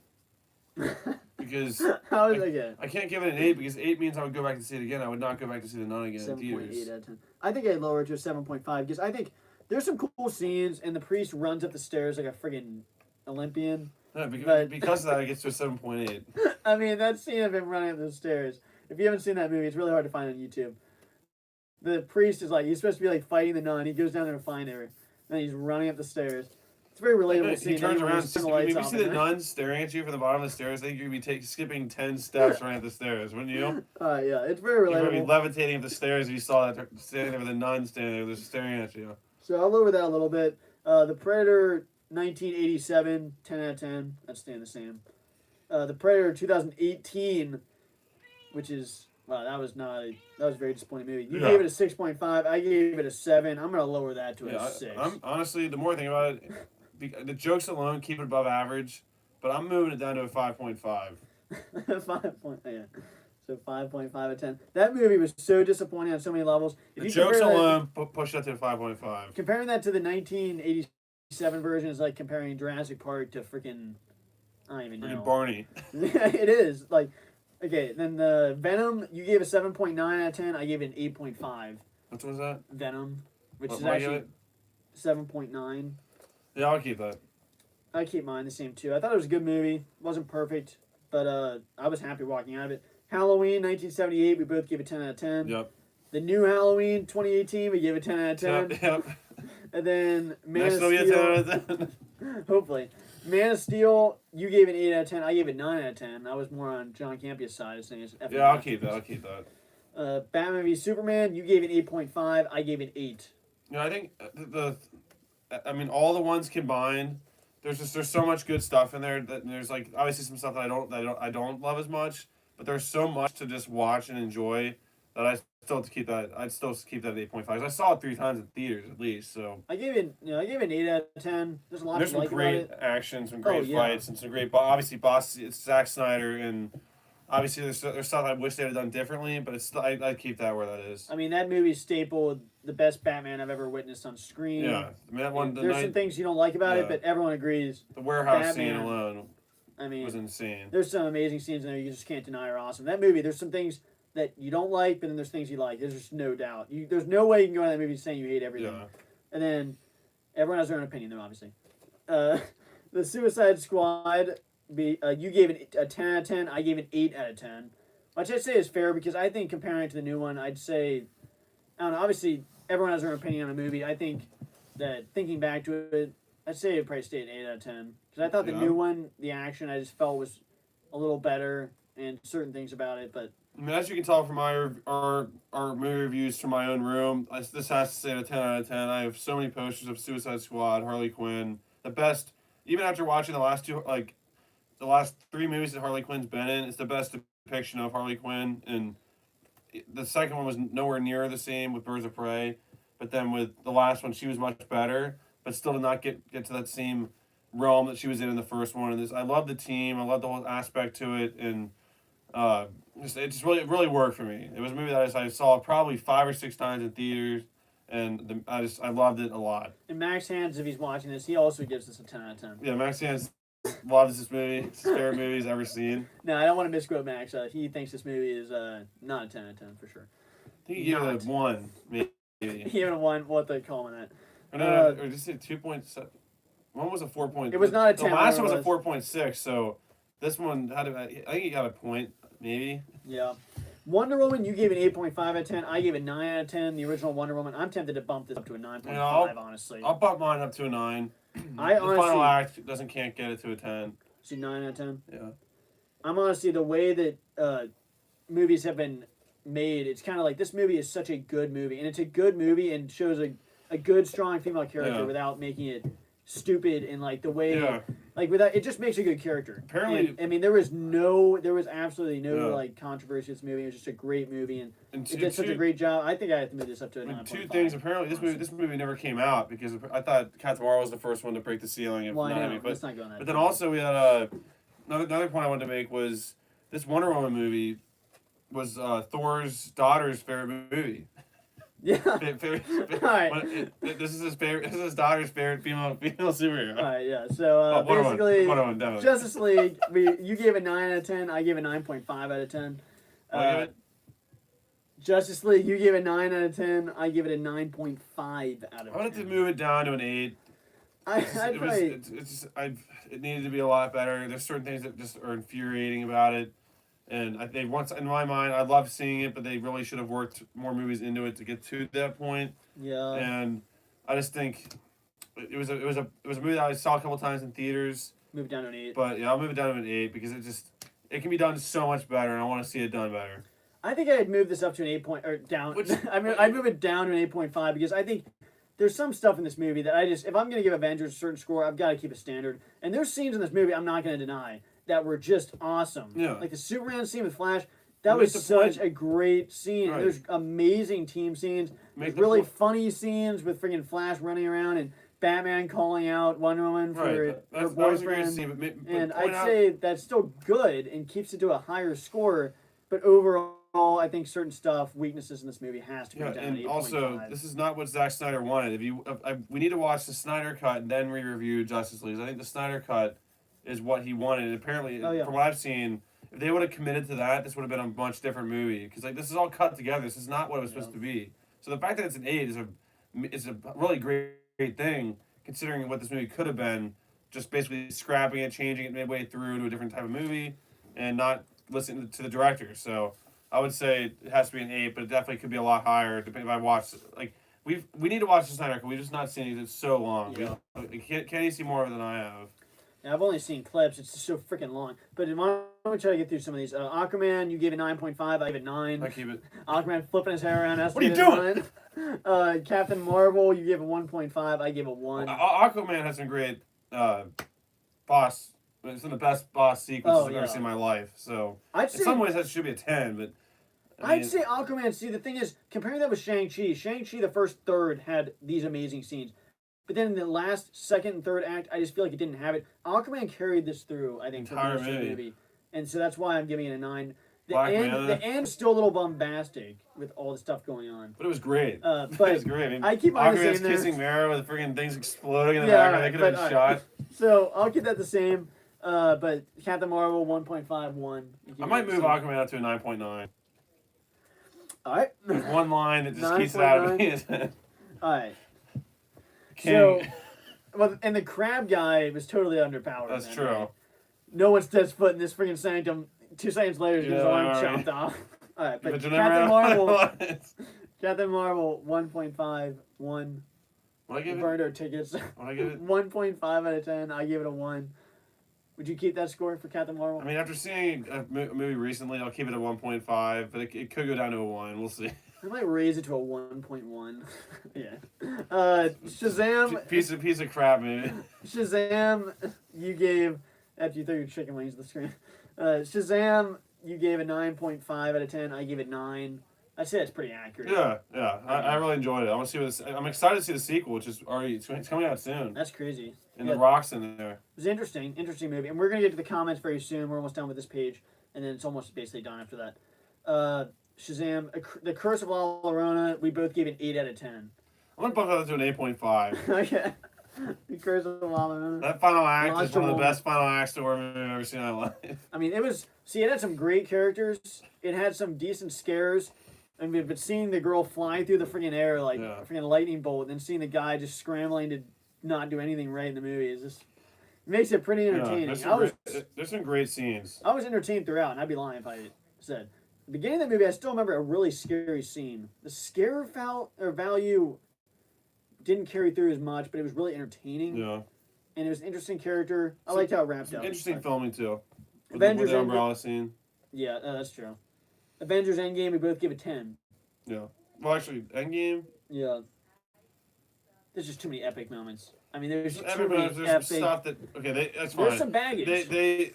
because How is that good? I can't give it an 8 because 8 means I would go back to see it again. I would not go back to see the Nun again in 7.8 theaters. out of 10. I think I'd lower it to a 7.5 because I think there's some cool scenes and the priest runs up the stairs like a friggin' Olympian. No, But- because of that, it gets to a 7.8. I mean, that scene of him running up the stairs. If you haven't seen that movie, it's really hard to find on YouTube. The priest is like, he's supposed to be like fighting the nun. He goes down there to find her. And then he's running up the stairs. It's a very relatable scene. He turns Anyone around. who's turned the If lights you off see in the there. nun staring at you from the bottom of the stairs, I think you'd be skipping 10 steps running up the stairs, wouldn't you? Yeah, it's very You'd be relatable. levitating up the stairs if you saw that standing there with a nun standing there just staring at you. So I'll lower that a little bit. The Predator 1987, 10 out of 10. That's staying the same. The Predator 2018, which is, wow, that was a very disappointing movie. You Yeah. gave it a 6.5. I gave it a 7. I'm going to lower that to a 6. I'm honestly, the more I think about it, the jokes alone keep it above average, but I'm moving it down to a 5.5. 5. So 5.5 out of 10. That movie was so disappointing on so many levels. If The you jokes compare that- alone push that to a 5.5. Comparing that to the 1987 version is like comparing Jurassic Park to freaking, I don't even know. Freaking Barney. It is. Like, okay, then the Venom, you gave a 7.9 out of 10. I gave it an 8.5. Which one's that? Venom, which What is do I give actually it? 7.9. Yeah, I'll keep that. I keep mine the same too. I thought it was a good movie. Wasn't perfect, but I was happy walking out of it. Halloween 1978, we both gave it 10 out of 10. Yep. The new Halloween 2018, we gave it 10 out of 10. Yep. And then Man Next of one we get Steel. 10 out of 10. Hopefully. Man of Steel, you gave it 8 out of 10. I gave it 9 out of 10. I was more on John Campia's side of things. Yeah, I'll keep that. Batman v Superman, you gave it 8.5. I gave it 8. You know, I think I mean, all the ones combined, there's so much good stuff in there. That there's like obviously some stuff that I don't love as much, but there's so much to just watch and enjoy that I'd still keep that at 8.5. I saw it 3 times in theaters at least. So I gave it an 8 out of 10. There's a lot there's to some like about great it. action, some great yeah. fights, and some great. Obviously, boss it's Zack Snyder, and obviously there's stuff I wish they'd have done differently, but it's still I'd keep that where that is. I mean, that movie's staple, the best Batman I've ever witnessed on screen. Yeah, I mean that one. There's some things you don't like about it, but everyone agrees. The warehouse Batman, scene alone, I mean, was insane. There's some amazing scenes in there you just can't deny are awesome. That movie, there's some things that you don't like, but then there's things you like. There's just no doubt. There's no way you can go into that movie saying you hate everything. Yeah. And then everyone has their own opinion, though, obviously. The Suicide Squad, you gave it a 10 out of 10. I gave it 8 out of 10. Which I'd say is fair because I think comparing it to the new one, I'd say, I don't know, obviously everyone has their own opinion on a movie. I think that thinking back to it, I'd say it probably stayed 8 out of 10. Because I thought the new one, the action, I just felt was a little better and certain things about it, but I mean, as you can tell from our movie reviews from my own room, this has to stay at a 10 out of 10. I have so many posters of Suicide Squad, Harley Quinn, the best. Even after watching the last 3 movies that Harley Quinn's been in, it's the best depiction of Harley Quinn. And the second one was nowhere near the same with Birds of Prey, but then with the last one, she was much better, but still did not get to that same realm that she was in the first one. And I love the team. I love the whole aspect to it, and it just really worked for me. It was a movie that I saw probably 5 or 6 times in theaters, and I loved it a lot. And Max Hands, if he's watching this, he also gives this a 10 out of 10. Yeah, Max Hands loves this movie. It's his favorite movie he's ever seen. No, I don't want to misquote Max. He thinks this movie is not a 10 out of 10 for sure. I think he gave it a 1, maybe. He gave it a 1. What they call it? Or just say 2.7. One was a 4. It was not a 10. The last one was a 4.6. So this one I think he got a point, maybe. Yeah. Wonder Woman, you gave it 8.5 out of 10. I gave it 9 out of 10. The original Wonder Woman. I'm tempted to bump this up to a 9.5, honestly. I'll bump mine up to a 9. The final act can't get it to a 10. So 9 out of 10? Yeah. I'm honestly, the way that movies have been made, it's kind of like this movie is such a good movie. And it's a good movie and shows a good, strong female character without making it stupid and like the way without it just makes a good character. Apparently, I mean there was absolutely no like controversy in this movie. It was just a great movie and it did such a great job. I think I have to move this up to a 9.5. 2 things. Apparently this movie never came out because I thought Cat Noir was the first one to break the ceiling. Let's not go on that. But then also we had another point I wanted to make was this Wonder Woman movie was Thor's daughter's favorite movie. Yeah. All right. This is his favorite. This is his daughter's favorite female superhero. All right. Yeah. So basically, Wonder Woman, Justice League. You gave it 9 out of 10. I gave it 9.5 out of 10. Justice League. You gave it 9 out of 10. I give it a 9.5 out of 10. I wanted to move it down to an 8. It needed to be a lot better. There's certain things that just are infuriating about it. And in my mind, I love seeing it, but they really should have worked more movies into it to get to that point. Yeah. And I just think it was a movie that I saw a couple times in theaters. Move it down to an 8. But yeah, I'll move it down to an 8 because it can be done so much better, and I want to see it done better. I think I'd move this up to an 8 point or down. I'd move it down to an 8.5 because I think there's some stuff in this movie that if I'm gonna give Avengers a certain score, I've got to keep it standard. And there's scenes in this movie I'm not gonna deny that were just awesome. Yeah. Like the Superman scene with Flash, that was such a great scene. Right. There's amazing team scenes. There's really funny scenes with freaking Flash running around and Batman calling out Wonder Woman for her boyfriend. And I'd say that's still good and keeps it to a higher score. But overall, I think certain weaknesses in this movie has to be down to 8.5. And also, this is not what Zack Snyder wanted. We need to watch the Snyder Cut and then re-review Justice League. I think the Snyder Cut is what he wanted. And apparently, from what I've seen, if they would have committed to that, this would have been a much different movie. Because this is all cut together. This is not what it was supposed to be. So the fact that it's an 8 is a really great thing, considering what this movie could have been. Just basically scrapping it, changing it midway through to a different type of movie, and not listening to the director. So I would say it has to be an 8, but it definitely could be a lot higher. Depending if I watch we need to watch the Snyder Cut. We've just not seen it. It's so long. Yeah. Can you see more of it than I have? Yeah, I've only seen clips. It's just so freaking long. But why don't we try to get through some of these? Aquaman, you gave it 9.5. I gave it 9. I keep it. Aquaman flipping his hair around. What are you doing? Captain Marvel, you gave a 1.5. I gave a 1. Aquaman has some great boss. It's one of the best boss sequences I've ever seen in my life. So in some ways that should be a 10, but I'd say Aquaman. See, the thing is, comparing that with Shang-Chi, the first third had these amazing scenes. But then in the last, second, and third act, I just feel like it didn't have it. Aquaman carried this through, I think, for most of the movie. And so that's why I'm giving it a 9. The end is still a little bombastic with all the stuff going on. But it was great. But it was great. I mean, I keep on the same kissing Mara with freaking things exploding in the background. They could have been shot. So I'll keep that the same. But Captain Marvel, 1.51. I might move Aquaman up to a 9.9. All right. There's one line that just keeps it out of me. All right. King. So, well, and the crab guy was totally underpowered. That's true. Right? No one steps foot in this freaking sanctum. 2 seconds later, his arm chopped off. All right, but Captain Marvel, 1.5, 1. What I give it? Burned our tickets. What I give it? 1.5 out of 10. I give it a 1. Would you keep that score for Captain Marvel? I mean, after seeing a movie recently, I'll keep it at 1.5, but it could go down to a 1. We'll see. I might raise it to a 1.1. Yeah. Shazam. Piece of crap movie. Shazam, you gave, after you threw your chicken wings at the screen. Shazam, you gave a 9.5 out of 10. I gave it 9. I'd say that's pretty accurate. Yeah. I really enjoyed it. I want to see what I'm excited to see the sequel, which is already it's coming out soon. That's crazy. And The Rock's in there. It was interesting movie. And we're gonna get to the comments very soon. We're almost done with this page, and then it's almost basically done after that. Shazam, The Curse of La Llorona, we both gave it 8 out of 10. I'm gonna bump that to an 8.5. Okay. The Curse of La Llorona. That final act is one of the best final acts to movie I've ever seen in my life. I mean, it had some great characters. It had some decent scares. I mean, but seeing the girl fly through the freaking air like a freaking lightning bolt, and then seeing the guy just scrambling to not do anything right in the movie is just makes it pretty entertaining. There's some great scenes. I was entertained throughout, and I'd be lying if I said. The beginning of the movie, I still remember a really scary scene. The scare value didn't carry through as much, but it was really entertaining. Yeah. And it was an interesting character. I liked how it wrapped up. Interesting filming, too. Avengers with the umbrella scene. Yeah, that's true. Avengers Endgame, we both give a 10. Yeah. Well, actually, Endgame. Yeah. There's just too many epic moments. I mean, there's too epic many moments. There's epic... some stuff that that's fine. There's some baggage. They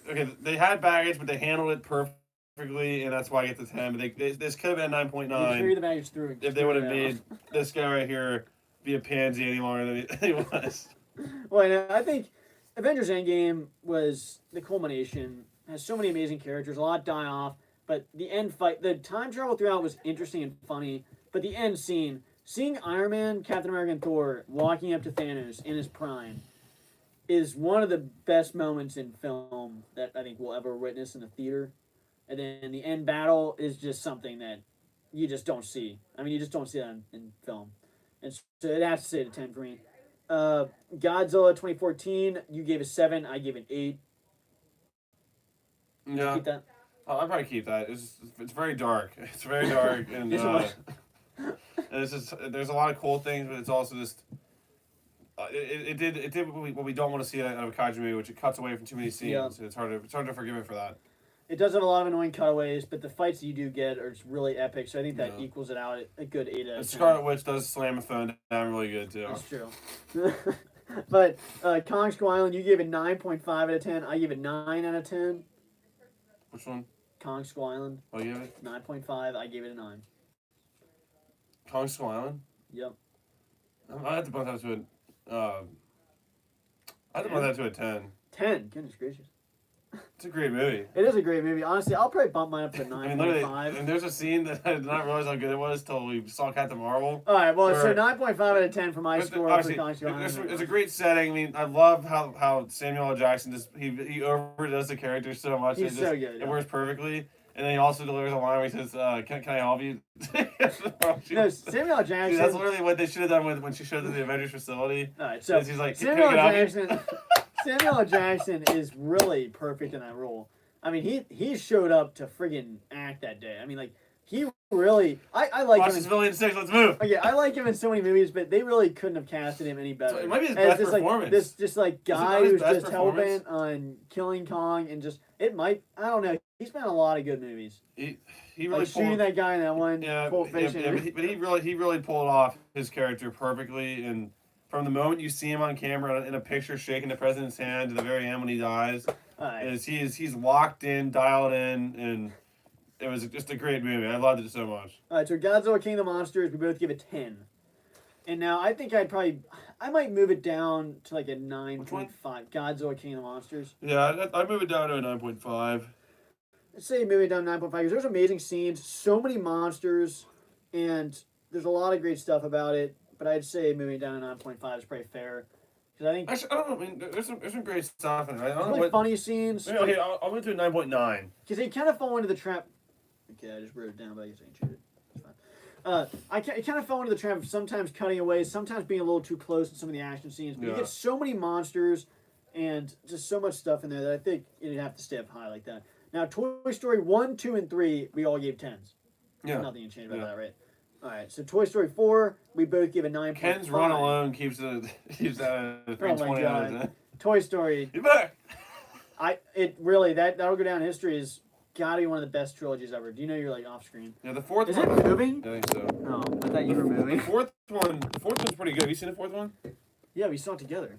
had baggage, but they handled it perfectly, and that's why I get the 10. But this could have been 9.9. They carry the baggage through. If they would have made this guy right here be a pansy any longer than he was. Well, I think Avengers Endgame was the culmination. It has so many amazing characters. A lot die off. But the end fight, the time travel throughout was interesting and funny. But the end scene, seeing Iron Man, Captain America, and Thor walking up to Thanos in his prime is one of the best moments in film that I think we'll ever witness in a theater. And then the end battle is just something that you just don't see. I mean, you just don't see that in film. And so it has to stay at a 10 for me. Godzilla 2014, you gave a 7, I gave an 8. Yeah. Keep that? I'll probably keep that. It's very dark. It's very dark, and it's just there's a lot of cool things, but it's also just it did what we don't want to see out of a kaiju movie, which it cuts away from too many scenes. Yeah. It's hard to forgive it for that. It does have a lot of annoying cutaways, but the fights you do get are just really epic. So I think that equals it out at a good 8 out of 10. And Scarlet Witch does slam a phone down really good too. That's true. But Kong Skull Island, you gave it 9.5 out of 10. I gave it 9 out of 10. Which one? Kong Skull Island. Oh, you gave it? 9.5. I gave it a 9. Kong Skull Island? Yep. I have to bump that to a 10. 10? Goodness gracious. It's a great movie. It is a great movie. Honestly, I'll probably bump mine up to 9.5. And there's a scene that I did not realize how good it was till we saw Captain Marvel. All right, well, so 9.5 out of 10 for my score. It's a great setting. I mean, I love how Samuel L. Jackson just he overdoes the character so much. He's so good. It works perfectly. And then he also delivers a line where he says, can I help you? No, Samuel L. Jackson. Dude, that's literally what they should have done when she showed up at the Avengers facility. All right, so he's like, Samuel L. Jackson is really perfect in that role. I mean, he showed up to friggin' act that day. I mean, like, He really, I like Watch him. this Villain 6. Let's move. Yeah, I like him in so many movies, but they really couldn't have casted him any better. It might be his As best this, performance. Like, this just like Is it guy not his who's best just performance? hell-bent on killing Kong and just I don't know. He's been in a lot of good movies. He really Like shooting pulled. that guy in that one Pulp But Fiction. he really pulled off his character perfectly. And from the moment you see him on camera in a picture shaking the president's hand to the very end when he dies, he's locked in, dialed in, and it was just a great movie. I loved it so much. All right, so Godzilla King of the Monsters, we both give it 10. And now I think I might move it down to like a 9.5. Godzilla King of the Monsters. Yeah, I'd move it down to a 9.5. Let's say move it down to 9.5 because there's amazing scenes, so many monsters, and there's a lot of great stuff about it. But I'd say moving it down to 9.5 is pretty fair. Because I think Actually, I don't know. I mean, there's some great stuff in it. I don't know like what. funny scenes. Okay, I'll move to a 9.9. Because they kind of fall into the trap. Okay, I just wrote it down, but I guess I ain't cheated. It kind of fell into the trap of sometimes cutting away, sometimes being a little too close in some of the action scenes. But you get so many monsters and just so much stuff in there that I think it'd have to stay up high like that. Now, Toy Story 1, 2, and 3, we all gave 10s. Yeah. Nothing to change about that, right? All right, so Toy Story 4, we both give a 9.5. Ken's Run Alone keeps that at 320 out of 10. Toy Story. You're back. That'll go down in history as gotta be one of the best trilogies ever. Do you know you're like off screen? Yeah, the fourth Is one. it moving? I think so. No, I thought you were moving. The fourth one's pretty good. Have you seen the fourth one? Yeah, we saw it together.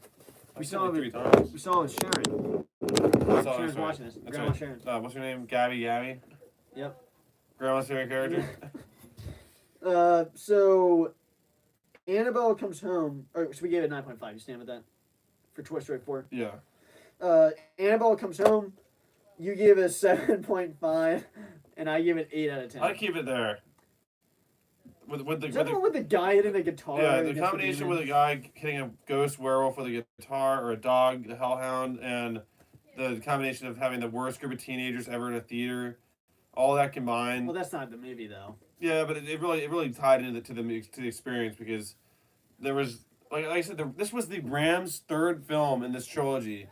We saw it 3 times. We saw it with Sharon. Sharon's watching this. That's Grandma right. Sharon. What's her name? Gabby. Yep. Grandma's favorite character. So Annabelle comes home. Or so we gave it 9.5. You stand with that for Toy Story 4. Yeah. Annabelle comes home. You give it 7.5, and I give it 8 out of 10. I keep it there. With Is that the one with the guy hitting the guitar? Yeah, the combination with a guy hitting a ghost werewolf with a guitar, or a dog, the hellhound, and the combination of having the worst group of teenagers ever in a theater, all that combined. Well, that's not the movie though. Yeah, but it really tied into to the experience because there was like I said, this was the Rams' third film in this trilogy,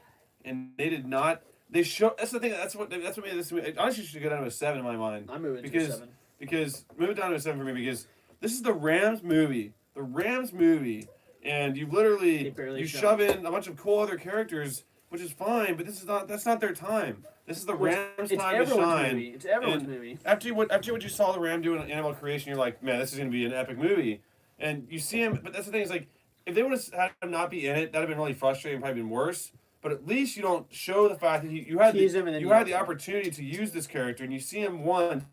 and they did not. They show. That's the thing. That's what made this movie. Honestly, should go down to a 7 in my mind. I'm moving to a 7. Because move it down to a 7 for me because this is the Rams movie. The Rams movie, and you literally shove in a bunch of cool other characters, which is fine. But that's not their time. This is the Rams' time to shine. Movie. It's everyone's movie. After what you saw the Ram do in Annabelle Creation, you're like, man, this is gonna be an epic movie. And you see him, but that's the thing is like, if they would have had him not be in it, that'd have been really frustrating, probably been worse. But at least you don't show the fact that you had the opportunity to use this character, and you see him once.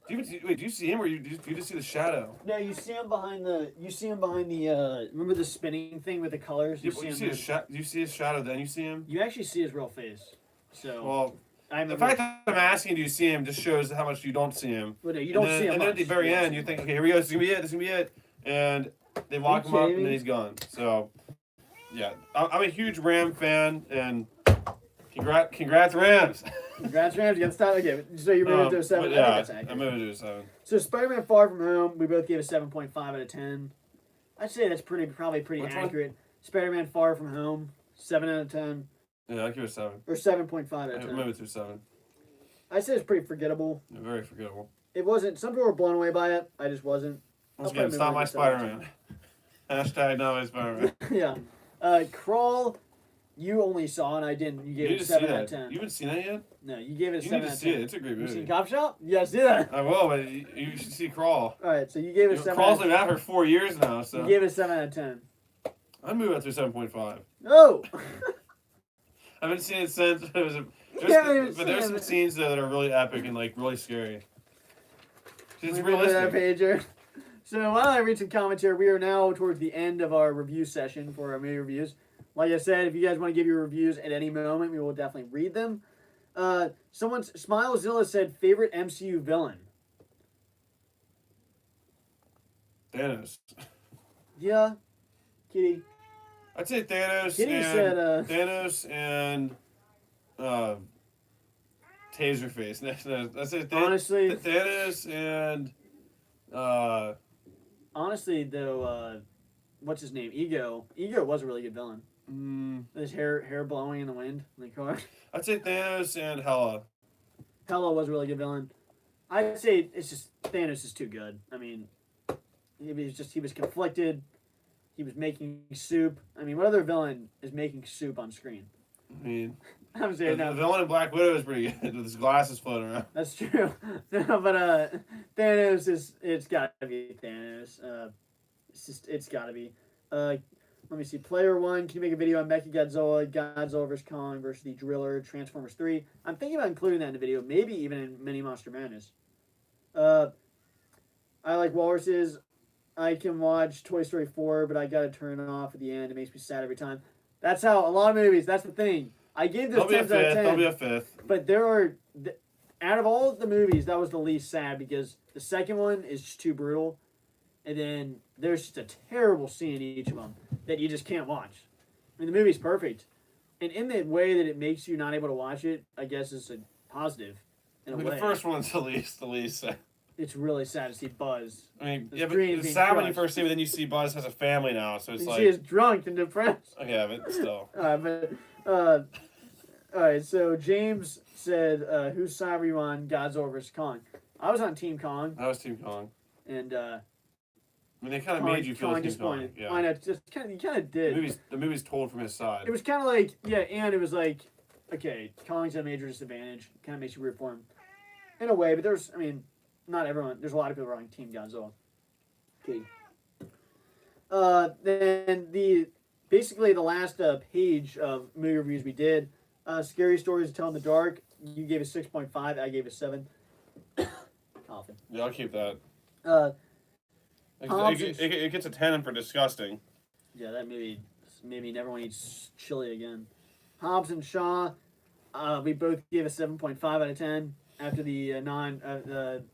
Do you see him, or you just see the shadow? No, you see him behind the. Remember the spinning thing with the colors? You see his shadow, then you see him. You actually see his real face. So. Well, the fact that I'm asking, do you see him, just shows how much you don't see him. Well, no, you don't see him. And then at the very end, you think, okay, here we go. This is gonna be it. And they lock him up, and then he's gone. So. Yeah, I'm a huge Ram fan, and congrats Rams. Congrats Rams, you got to start again. So you're moving to a 7? Yeah, I'm moving to a 7. So Spider-Man Far From Home, we both gave a 7.5 out of 10. I'd say that's probably pretty accurate. One? Spider-Man Far From Home, 7 out of 10. Yeah, I'll give it a 7. Or 7.5 out of 10. I'm moving to a 7. I'd say it's pretty forgettable. Yeah, very forgettable. It wasn't. Some people were blown away by it. I just wasn't. Once again, it's not my Spider-Man. Hashtag not my Spider-Man. Yeah. Crawl, you only saw and I didn't. You gave it 7 out of 10. You haven't seen that yet? No, you gave it a 7 out of 10. You need to see it. It's a great movie. You seen Cop Shop? Yes, do that. I will, but you should see Crawl. All right, so you gave it a 7 Crawl's been out for 4 years now, so. You gave it a 7 out of 10. I'd move it to 7.5. No! I haven't seen it since. But there's some scenes there that are really epic and like really scary. It's realistic. Pager. So while I read some commentary, we are now towards the end of our review session for our movie reviews. Like I said, if you guys want to give your reviews at any moment, we will definitely read them. Smilezilla said, favorite MCU villain? Thanos. Yeah. Kitty. I'd say Thanos. Kitty said, Thanos and Taserface. I'd say honestly, Thanos and honestly, though, what's his name? Ego. Ego was a really good villain. His hair blowing in the wind in the car. I'd say Thanos and Hela. Hela was a really good villain. I'd say it's just Thanos is too good. I mean, he was conflicted. He was making soup. I mean, what other villain is making soup on screen? I mean, I'm saying the villain in Black Widow is pretty good with his glasses floating around. That's true. No, but Thanos it's gotta be Thanos. It's gotta be. Let me see. Player 1, can you make a video on Mcu Godzilla, Godzilla vs. Kong versus the Driller, Transformers 3? I'm thinking about including that in the video, maybe even in Mini Monster Madness. I like walruses. I can watch Toy Story 4, but I gotta turn it off at the end. It makes me sad every time. That's how a lot of movies. That's the thing. I gave this 10 out of 10. There'll be a fifth. But there are, out of all of the movies, that was the least sad because the second one is just too brutal, and then there's just a terrible scene in each of them that you just can't watch. I mean, the movie's perfect, and in the way that it makes you not able to watch it, I guess is a positive. In a way. The first one's the least sad. It's really sad to see Buzz. I mean, His yeah, but dreams it's being sad when you crushed. first see it, but then you see Buzz has a family now, so it's You like... see, he's drunk and depressed. Yeah, but still. All right, so James said, whose side were you on, Godzilla vs. Kong? I was on Team Kong. I was Team Kong. And, I mean, they kind of made you feel Team Kong. disappointed. Yeah. I know, you kind of did. The movie's told from his side. It was kind of like, yeah, and it was like, okay, Kong's at a major disadvantage. Kind of makes you root for him. In a way, but there's, I mean, not everyone. There's a lot of people on Team Godzilla. Okay. Then basically the last page of movie reviews we did, Scary Stories to Tell in the Dark. You gave a 6.5. I gave a 7. Coughing. Yeah, I'll keep that. Hobbs It gets a 10 for disgusting. Yeah, that maybe never want to eat chili again. Hobbs and Shaw, we both gave a 7.5 out of 10 after the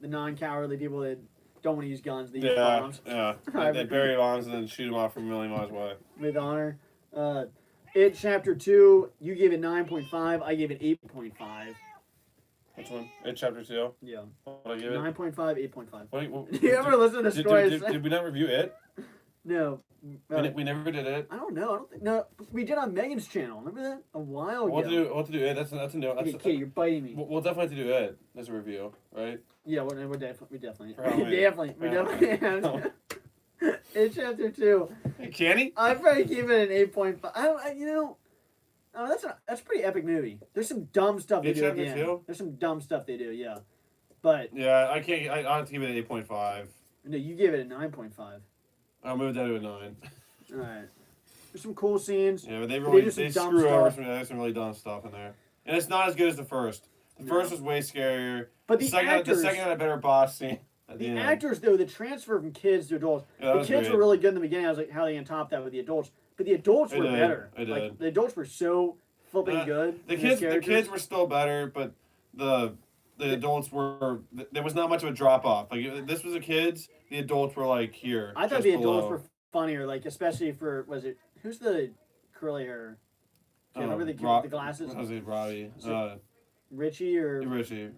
non-cowardly people that don't want to use guns, they use bombs. Yeah, they bury bombs and then shoot them off from a million miles away. With honor. It Chapter 2, you gave it 9.5, I gave it 8.5. Which one? It Chapter 2? Yeah. What did I give it? 9.5, 8.5. What, Do you ever listen to stories? Did we not review it? No. We never did it. I don't know. I don't think. No, we did on Megan's channel. Remember that? A while ago. We'll to do it. That's a no. Okay, you're biting me. We'll definitely have to do it as a review, right? Yeah, we definitely. We Yeah. definitely have. It's Chapter 2. Can he? I'd probably give it an 8.5. That's a pretty epic movie. There's some dumb stuff they do at the end. Chapter 2? There's some dumb stuff they do, yeah. But Yeah, I can't. I'll have to give it an 8.5. no, you gave it a 9.5. I'll move that to a 9. All right. There's some cool scenes. Yeah, but they do some they dumb screw over stuff. some really dumb stuff in there, and it's not as good as the first. The first was way scarier. But the second had a better boss scene. The actors, though, the transfer from kids to adults. Yeah, the kids great. were really good in the beginning. I was like, how are they going to top that with the adults? But the adults were better. Like, the adults were so flipping good. The kids were still better, but the adults were. There was not much of a drop off. Like if this was the kids, the adults were like here. I thought the adults were funnier, like especially for who's the curly hair? Do you remember the glasses? Was it Robbie? Richie or Richie.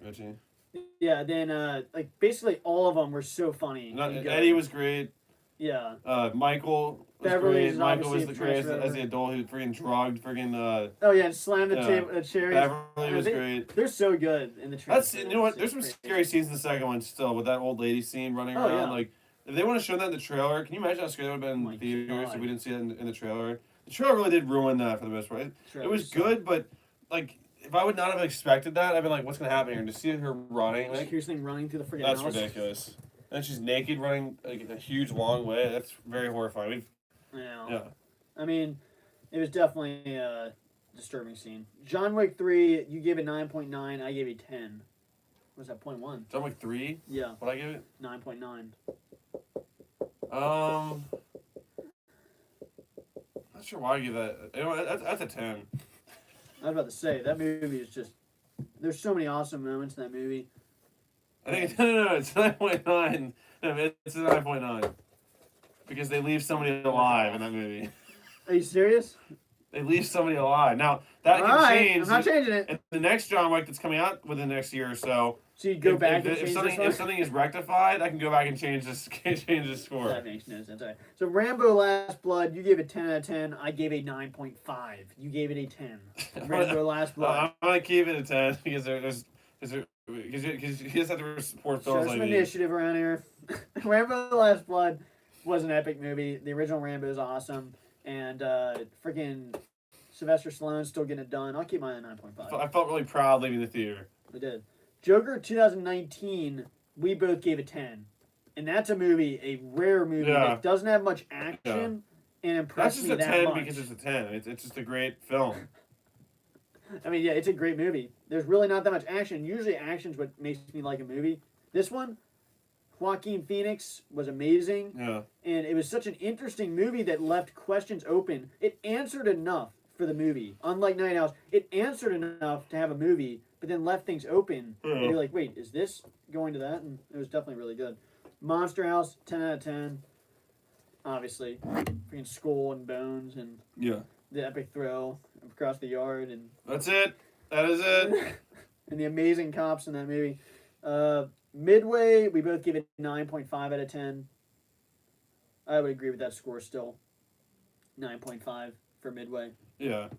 Yeah, then like basically all of them were so funny. Eddie was great. Yeah. Michael was Beverly great. Michael was the greatest as the adult who freaking drugged oh yeah, and slammed the chair. Beverly was great. They're so good in the That's you know what? There's some scary scenes in the second one still with that old lady scene running around. Yeah. Like if they want to show that in the trailer, can you imagine how scary that would have been in theaters if we didn't see it in the trailer? The trailer really did ruin that for the most part. It was good, but like if I would not have expected that, I'd been like, what's gonna happen here? And to see her running, like here's thing running through the freaking that's house. ridiculous. And she's naked running like a huge long way. That's very horrifying. Yeah. I mean, it was definitely a disturbing scene. John Wick 3, you gave it 9.9. I gave it 10. What was that, 0.1? John Wick 3? Yeah. What'd I give it? 9.9. Not sure why I give that. You know, that's a 10. I was about to say, that movie is just... There's so many awesome moments in that movie. I think no, it's 9.9. No, it's a 9.9. Because they leave somebody alive in that movie. Are you serious? They leave somebody alive. Now, that can change. I'm not changing it. And the next John Wick that's coming out within the next year or so. So you go back and change if something is rectified, I can go back and change the score. That makes no sense. All right. So Rambo Last Blood, you gave it 10 out of 10. I gave it 9.5. You gave it a 10. Rambo Last Blood. I'm going to keep it a 10 because because you just have to support Show films some like these. initiative around here. Rambo: The Last Blood was an epic movie. The original Rambo is awesome, and freaking Sylvester Stallone's still getting it done. I'll keep mine at 9.5. I felt really proud leaving the theater. We did. Joker 2019, we both gave a 10. And that's a movie, a rare movie that doesn't have much action and impressed me that much. That's just a 10 because it's a 10. It's just a great film. I mean, yeah, it's a great movie. There's really not that much action. Usually action's what makes me like a movie. This one, Joaquin Phoenix was amazing. Yeah. And it was such an interesting movie that left questions open. It answered enough for the movie. Unlike Night Owls, it answered enough to have a movie, but then left things open. And you're like, wait, is this going to that? And it was definitely really good. Monster House, 10 out of 10. Obviously. Freaking skull and bones and the epic throw across the yard. And that's it. That is it. And the amazing cops in that movie. Midway, we both give it 9.5 out of 10. I would agree with that score still. 9.5 for Midway. Yeah.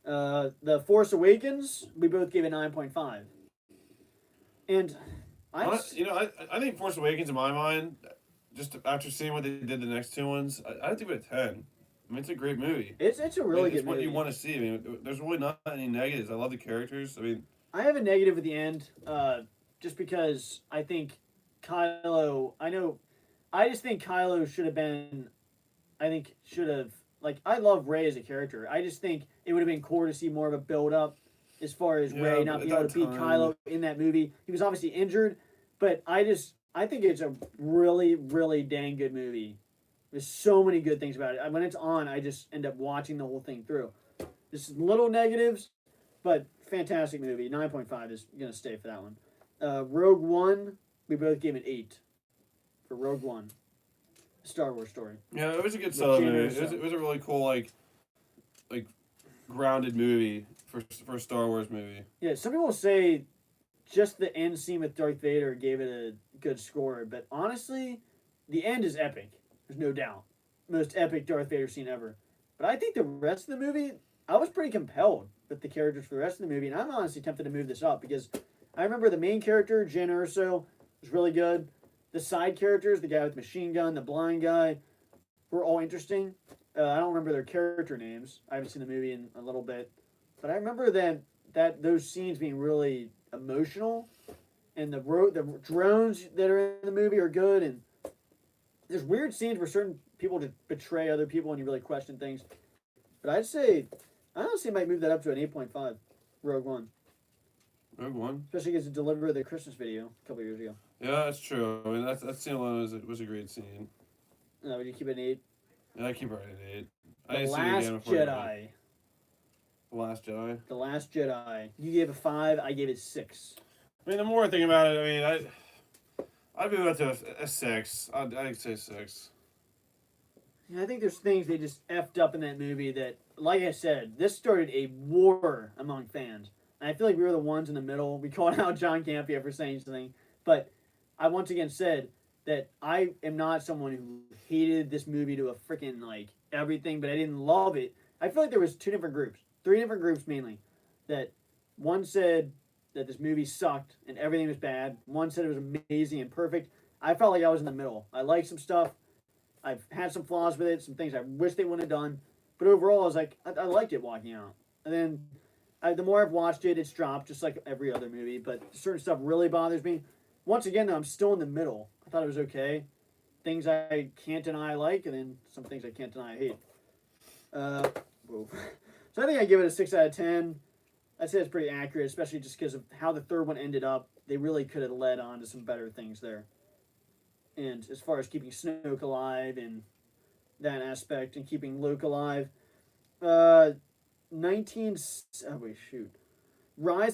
The Force Awakens, we both gave it 9.5. And I think Force Awakens, in my mind, just after seeing what they did the next two ones, I'd give it a 10. I mean, it's a great movie. It's a really good movie. It's what you want to see. I mean, there's really not any negatives. I love the characters. I mean, I have a negative at the end, just because I think Kylo. I just think Kylo should have been. I love Rey as a character. I just think it would have been cool to see more of a build up as far as Rey not being able to beat Kylo in that movie. He was obviously injured, but I think it's a really, really dang good movie. There's so many good things about it. When it's on, I just end up watching the whole thing through. There's little negatives, but fantastic movie. 9.5 is going to stay for that one. Rogue One, we both gave it 8 for Rogue One. Star Wars story. Yeah, it was a good solo movie. It was a really cool, like grounded movie for a Star Wars movie. Yeah, some people say just the end scene with Darth Vader gave it a good score, but honestly, the end is epic. There's no doubt. Most epic Darth Vader scene ever. But I think the rest of the movie, I was pretty compelled with the characters for the rest of the movie, and I'm honestly tempted to move this up because I remember the main character, Jyn Erso, was really good. The side characters, the guy with the machine gun, the blind guy, were all interesting. I don't remember their character names. I haven't seen the movie in a little bit. But I remember that those scenes being really emotional. And the drones that are in the movie are good. And there's weird scenes where certain people just betray other people and you really question things. But I honestly might move that up to an 8.5. Rogue One. Rogue One? Especially because it delivered the Christmas video a couple years ago. Yeah, that's true. I mean, that scene alone was a great scene. Would you keep it an 8? Yeah, I keep it at 8. The Last Jedi. The Last Jedi? The Last Jedi. You gave it 5, I gave it 6. I mean, the more I think about it, I mean, I'd move it up to a 6. I'd say 6. Yeah, I think there's things they just effed up in that movie that, like I said, this started a war among fans. And I feel like we were the ones in the middle. We called out John Campea for saying something. But I once again said that I am not someone who hated this movie to a freaking, everything, but I didn't love it. I feel like there was 3 different groups mainly, that one said that this movie sucked and everything was bad. One said it was amazing and perfect. I felt like I was in the middle. I liked some stuff. I've had some flaws with it, some things I wish they wouldn't have done. But overall, I was like, I liked it walking out. And then the more I've watched it, it's dropped, just like every other movie. But certain stuff really bothers me. Once again, though, I'm still in the middle. I thought it was okay. Things I can't deny I like, and then some things I can't deny I hate. So I think I give it a 6 out of 10. I'd say it's pretty accurate, especially just because of how the third one ended up. They really could have led on to some better things there. And as far as keeping Snoke alive and that aspect, and keeping Luke alive, Rise of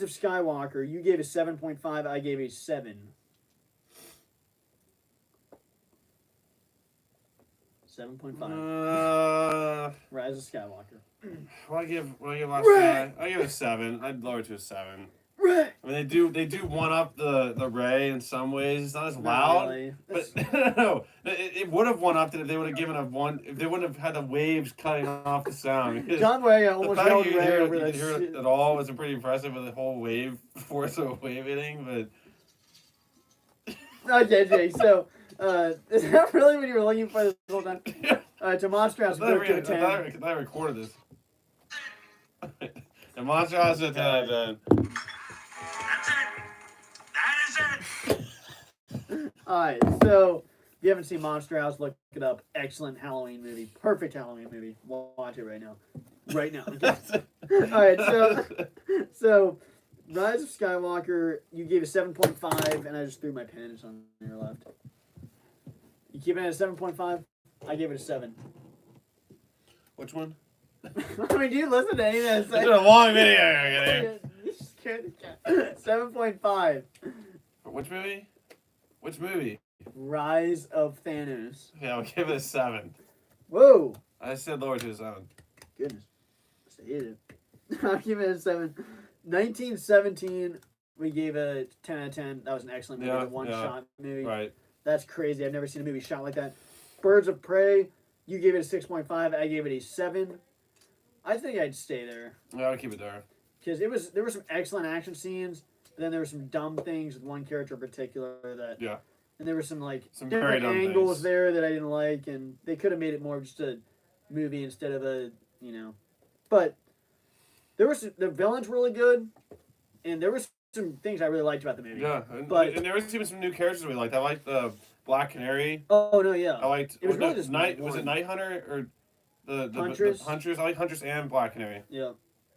Skywalker, you gave a 7.5, I gave a 7. 7.5. Rise of Skywalker. What I give Last Jedi? I give it a 7. I'd lower it to a 7. Ray. I mean, they do one up the Ray in some ways. It's not as Not loud, really. but no, it would have one upped it if they would have given a one. If they wouldn't have had the waves cutting off the sound. Because John Ray the almost fact yelled you could Ray hear, over you that could hear shit. it at all was pretty impressive with the whole wave force of wave hitting. But Okay, Jake. So, is that really what you were looking for this whole time? All right, to Monster House, I go to a 10. thought I recorded this. The Monster House is a 10 out of 10. That's it. That is it. All right, so if you haven't seen Monster House, look it up. Excellent Halloween movie. Perfect Halloween movie. Watch it right now. Right now. Okay. All right, so Rise of Skywalker, you gave a 7.5, and I just threw my pen. It's on your left. You keep it at a 7.5? I gave it a 7. Which one? I mean, do you listen to anything I It's say? been a long video. You scared the cat. 7.5. Which movie? Which movie? Rise of Thanos. Yeah, I'll give it a 7. Whoa. I said lower to a 7. Goodness. I hated it. I'll give it a 7. 1917, we gave a 10 out of 10. That was an excellent movie. Yeah, A one-shot movie. Right. That's crazy. I've never seen a movie shot like that. Birds of Prey, you gave it a 6.5. I gave it a 7. I think I'd stay there. Yeah, I'll keep it there. Because there were some excellent action scenes, but then there were some dumb things with one character in particular that... Yeah. And there were some Some very different dumb angles things. there that I didn't like, and they could have made it more of just a movie instead of a, But the villain's really good, and there were some things I really liked about the movie. Yeah, and there was even some new characters we liked. I liked the Black Canary. Oh no, yeah. I liked It was really just Night. one. Was it Night Hunter or the Huntress? The Huntress? I like Huntress and Black Canary. Yeah,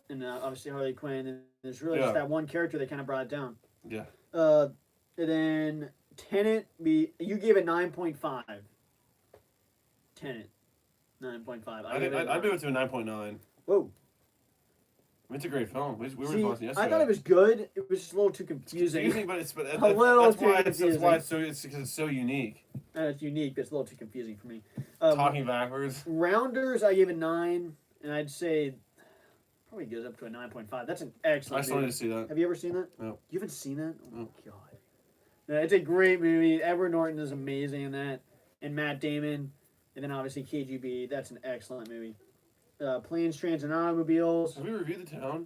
and obviously Harley Quinn, and there's really Yeah. just that one character that kind of brought it down. Yeah. And then Tenet, you gave it 9.5. Tenet, 9.5. I'd move it to a 9.9. Whoa. I mean, it's a great film. We were See, watching yesterday. I thought it was good. It was just a little too confusing. confusing, but it's A little that's too why confusing. it's because it's so unique. And it's unique, but it's a little too confusing for me. Talking backwards. Rounders, I gave it 9, and I'd say probably goes up to a 9.5. That's an excellent I still need movie. to see that. Have you ever seen that? No. You haven't seen that? Oh my No. god. Yeah, it's a great movie. Edward Norton is amazing in that, and Matt Damon, and then obviously KGB. That's an excellent movie. Planes, Trains, and Automobiles. Have we reviewed The Town?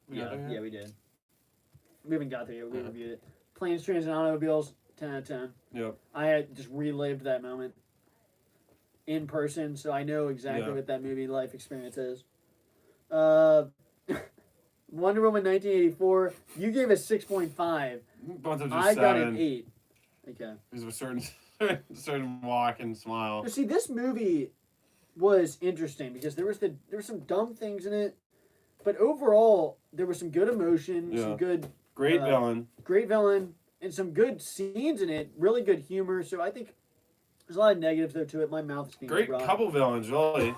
We got there yet? Yeah, we did. We haven't got there yet. We Yeah. reviewed it. Planes, Trains, and Automobiles. 10 out of 10. Yep. I had just relived that moment in person, so I know exactly Yeah. what that movie life experience is. Wonder Woman 1984, you gave it 6.5. Bumped up to I got 7. an 8. Okay. Because of a certain walk and smile. Now, see, this movie was interesting because there were some dumb things in it, but overall there was some good emotion, Yeah. some good Great villain. great villain, and some good scenes in it. Really good humor. So I think there's a lot of negatives there to it. My mouth is being Great dry. couple villains, really.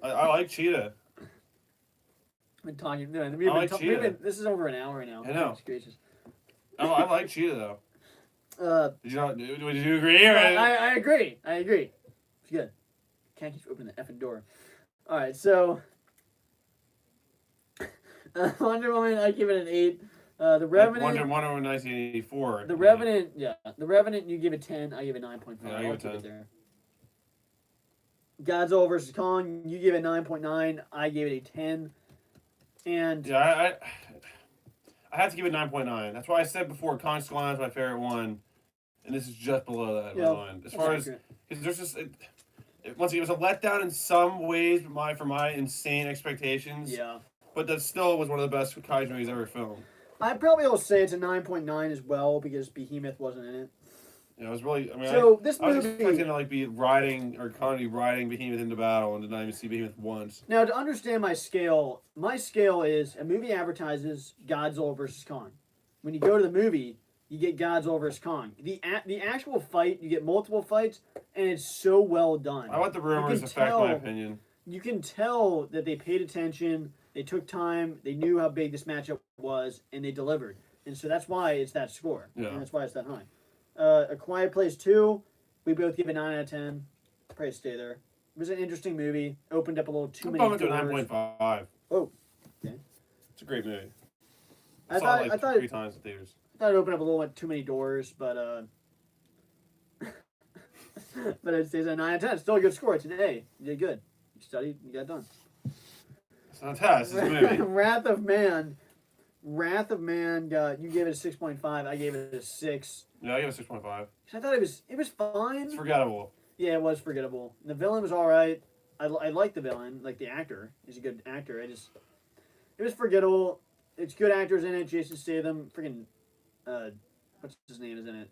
I like Cheetah. I've been talking. No, I like Cheetah. this is over an hour now. I know. Goodness gracious. I like Cheetah though. Did you not? Would you agree? Or? I agree. I agree. It's good. Can't keep opening the effing door. All right, so Wonder Woman, I give it an 8. The Revenant. Wonder Woman 1984. The Revenant, yeah. The Revenant, you give it 10. I give it 9.5. Yeah, I give I'll it keep 10. there. Godzilla vs. Kong, you give it 9.9. I gave it a 10. And Yeah, I have to give it 9.9. That's why I said before, Kong Skull Island is my favorite one, and this is just below that in my mind. As far as because there's just once again, it was a letdown in some ways, for my insane expectations. yeah. But that still was one of the best kaiju movies ever filmed. I probably will say it's a 9.9 as well because Behemoth wasn't in it. Yeah, it was really. I mean, So this I was movie. expecting to be riding Behemoth into battle, and did not even see Behemoth once. Now, to understand my scale is a movie advertises Godzilla versus Kong. When you go to the movie, you get Godzilla versus Kong. The actual fight, you get multiple fights, and it's so well done. I let the rumors can affect tell- my opinion. You can tell that they paid attention, they took time, they knew how big this matchup was, and they delivered. And so that's why it's that score. Yeah. And that's why it's that high. A Quiet Place 2, we both give it 9 out of 10. Probably stay there. It was an interesting movie. Opened up a little too I'm many bumping to a doors. 9.5. Oh, okay. It's a great movie. I saw it like 3 times in theaters. I thought it opened up a little bit too many doors, but but it stays at 9 out of 10. Still a good score. It's an A. You did good. You studied. You got done. It's not a test. It's a movie. Wrath of Man. You gave it a 6.5. I gave it a 6. Yeah, I gave it a 6.5. I thought it was fine. It's forgettable. Yeah, it was forgettable. The villain was all right. I like the villain, like the actor. He's a good actor. It was forgettable. It's good actors in it. Jason Statham, freaking, what's his name is in it?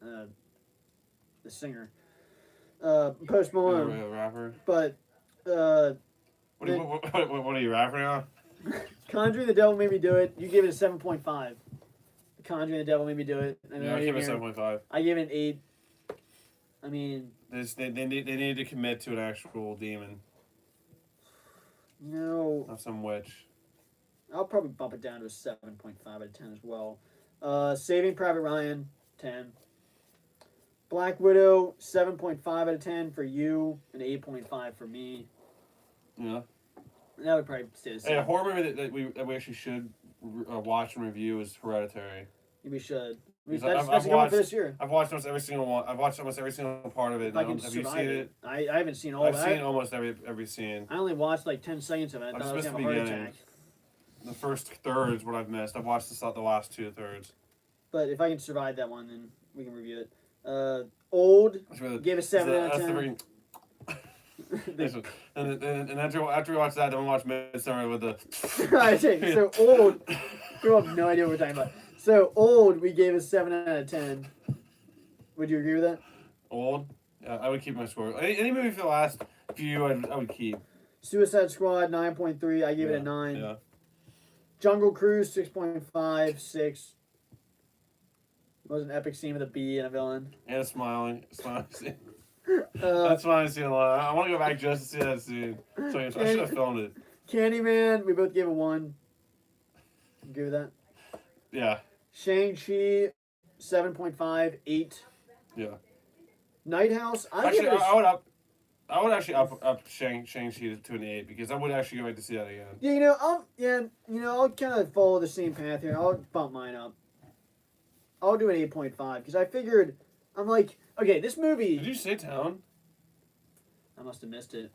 The singer. Post Malone. A rapper. But What are you rapping on? Conjuring the Devil Made Me Do It. You gave it a 7.5. Conjuring the Devil Made Me Do It. Yeah, I gave it a 7.5. I gave it an 8. I mean, they need to commit to an actual demon, no. not some witch. I'll probably bump it down to a 7.5 out of 10 as well. Saving Private Ryan, 10. Black Widow, 7.5 out of 10 for you, and 8.5 for me. Yeah. And that would probably stay the same. Hey, a horror movie that we actually should watch and review is Hereditary. We should. Because That's a good one for this year. I've watched almost every single one. I've watched almost every single part of it. If I can have you survive seen it? I haven't seen all of I've it. seen almost every scene. I only watched like 10 seconds of it. I I've thought I was just going to have a missed the heart beginning. attack. The first third is what I've missed. I've watched the last 2 thirds. But if I can survive that one, then we can review it. Old, gave a 7 out of 10. And after we watch that, then we watch Midsummer with the. I see. So Old, you have no idea what we're talking about. So Old, we gave a 7 out of 10. Would you agree with that? Old? Yeah, I would keep my score. Any movie for the last few, I would keep. Suicide Squad, 9.3. I gave it a 9. Yeah. Jungle Cruise, 6.5, 6. It was an epic scene with a bee and a villain. And a smiling scene. That's fine scene a lot. I want to go back just to see that scene. So I should have filmed it. Candyman, we both gave a 1. Agree with that? Yeah. Shang-Chi, 7.5, 8. Yeah. Night House, I would actually up Shang-Chi to an 8 because I would actually go back to see that again. Yeah, I'll kind of follow the same path here. I'll bump mine up. I'll do an 8.5 because I figured, I'm like, okay, this movie. Did you say Town? I must have missed it.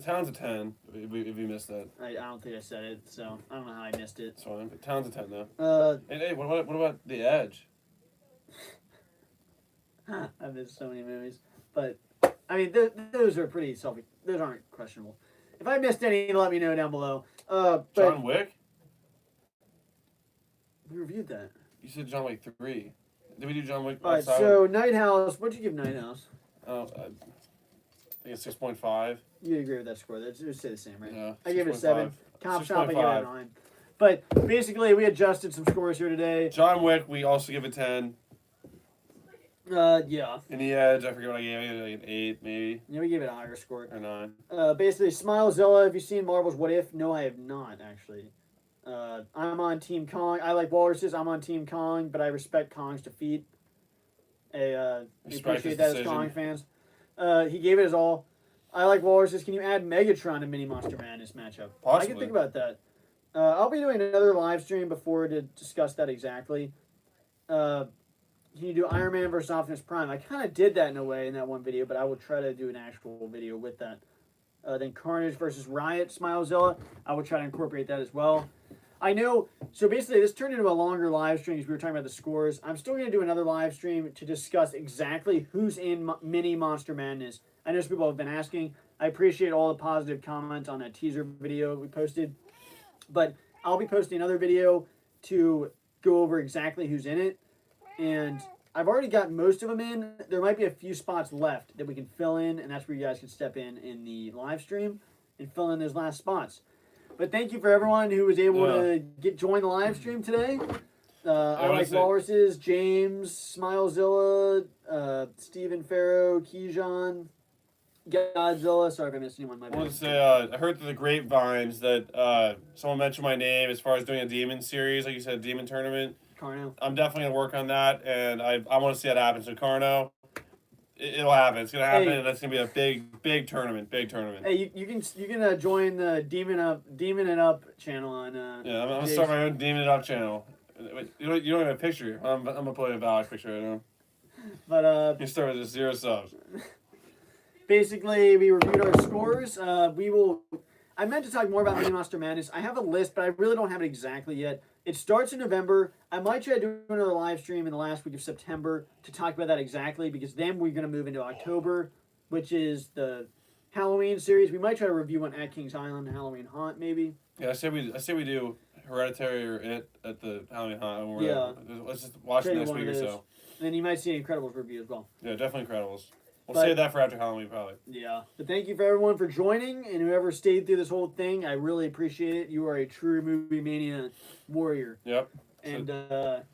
Town's a 10. If you missed that, I don't think I said it, so I don't know how I missed it. it's fine. But Town's a 10 though. And Hey, what about The Edge? I've missed so many movies, but I mean, those are pretty those aren't questionable. If I missed any, let me know down below. But John Wick? we reviewed that. You said John Wick 3. Did we do John Wick? All right, so Night House. What'd you give Night House? I think it's 6.5. You agree with that score? That's just say the same, right? Yeah. I gave it a 7. Cop Shop, I gave it a 6.5. 9. But basically, we adjusted some scores here today. John Wick, we also give a 10. Yeah. In The Edge, I forget what I gave it, like an 8 maybe, Yeah, we gave it a higher score. or 9. Basically, Smilezilla. Have you seen Marvel's What If? No, I have not actually. I'm on Team Kong. I like walruses. I'm on Team Kong, but I respect Kong's defeat. We appreciate that as Kong fans. He gave it his all. I like walruses. Can you add Megatron to Mini Monster Madness matchup? Possibly. I can think about that. I'll be doing another live stream before to discuss that exactly. Can you do Iron Man versus Optimus Prime? I kind of did that in a way in that one video, but I will try to do an actual video with that. Then Carnage versus Riot, Smilezilla. I will try to incorporate that as well. I know, so basically this turned into a longer live stream because we were talking about the scores. I'm still going to do another live stream to discuss exactly who's in Mini Monster Madness. I know some people have been asking. I appreciate all the positive comments on that teaser video we posted. But I'll be posting another video to go over exactly who's in it. And I've already got most of them in. There might be a few spots left that we can fill in, and that's where you guys can step in the live stream and fill in those last spots. But thank you for everyone who was able to join the live stream today. I like Walruses, James, Smilezilla, Stephen Farrow, Keyjon, Godzilla. Sorry if I missed anyone. I want to say, I heard through the grapevines that someone mentioned my name as far as doing a demon series, like you said, demon tournament. Carno. I'm definitely going to work on that, and I want to see that happen. So, Carno, it'll happen. It's going to happen, and it's going to be a big tournament. Hey, you can join the Demon It Up channel on. Yeah, I'm going to start my own Demon It Up channel. Wait, you don't have a picture. I'm gonna play a Valak picture right now. But You start with just 0 subs. basically, we reviewed our scores. We will. I meant to talk more about Mini Monster Madness. I have a list, but I really don't have it exactly yet. It starts in November. I might try to do another live stream in the last week of September to talk about that exactly, because then we're going to move into October, which is the Halloween series. We might try to review one at Kings Island, Halloween Haunt, maybe. Yeah, I say we do Hereditary or It at the Halloween Haunt. Or Yeah. whatever. Let's just watch it Trade next one week of or those. so. And then you might see an Incredibles review as well. Yeah, definitely Incredibles. We'll But- save that for after Halloween, probably. Yeah. But thank you for everyone for joining, and whoever stayed through this whole thing. I really appreciate it. You are a true movie mania warrior, Yep. and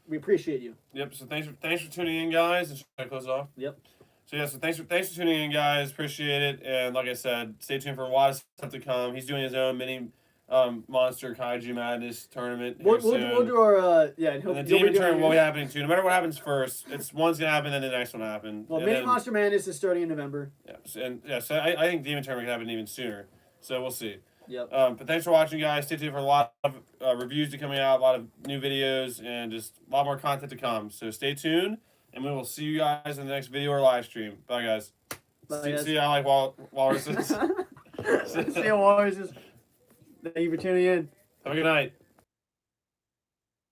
we appreciate you. Yep. So thanks for tuning in, guys. And should I close it off? Yep. So yeah. So thanks for tuning in, guys. Appreciate it. And like I said, stay tuned for a lot of stuff to come. He's doing his own mini monster kaiju madness tournament here We'll soon. do our yeah. And the demon tournament will be happening too. No matter what happens first, one's gonna happen, then the next one will happen. Well, And Mini then- Monster Madness is starting in November. Yeah. So I think demon tournament can happen even sooner. So we'll see. Yep. But thanks for watching, guys. Stay tuned for a lot of reviews to coming out, a lot of new videos, and just a lot more content to come. So stay tuned, and we will see you guys in the next video or live stream. Bye, guys. Bye, guys. See how I like walruses. See you, Warriors. Thank you for tuning in. Have a good night.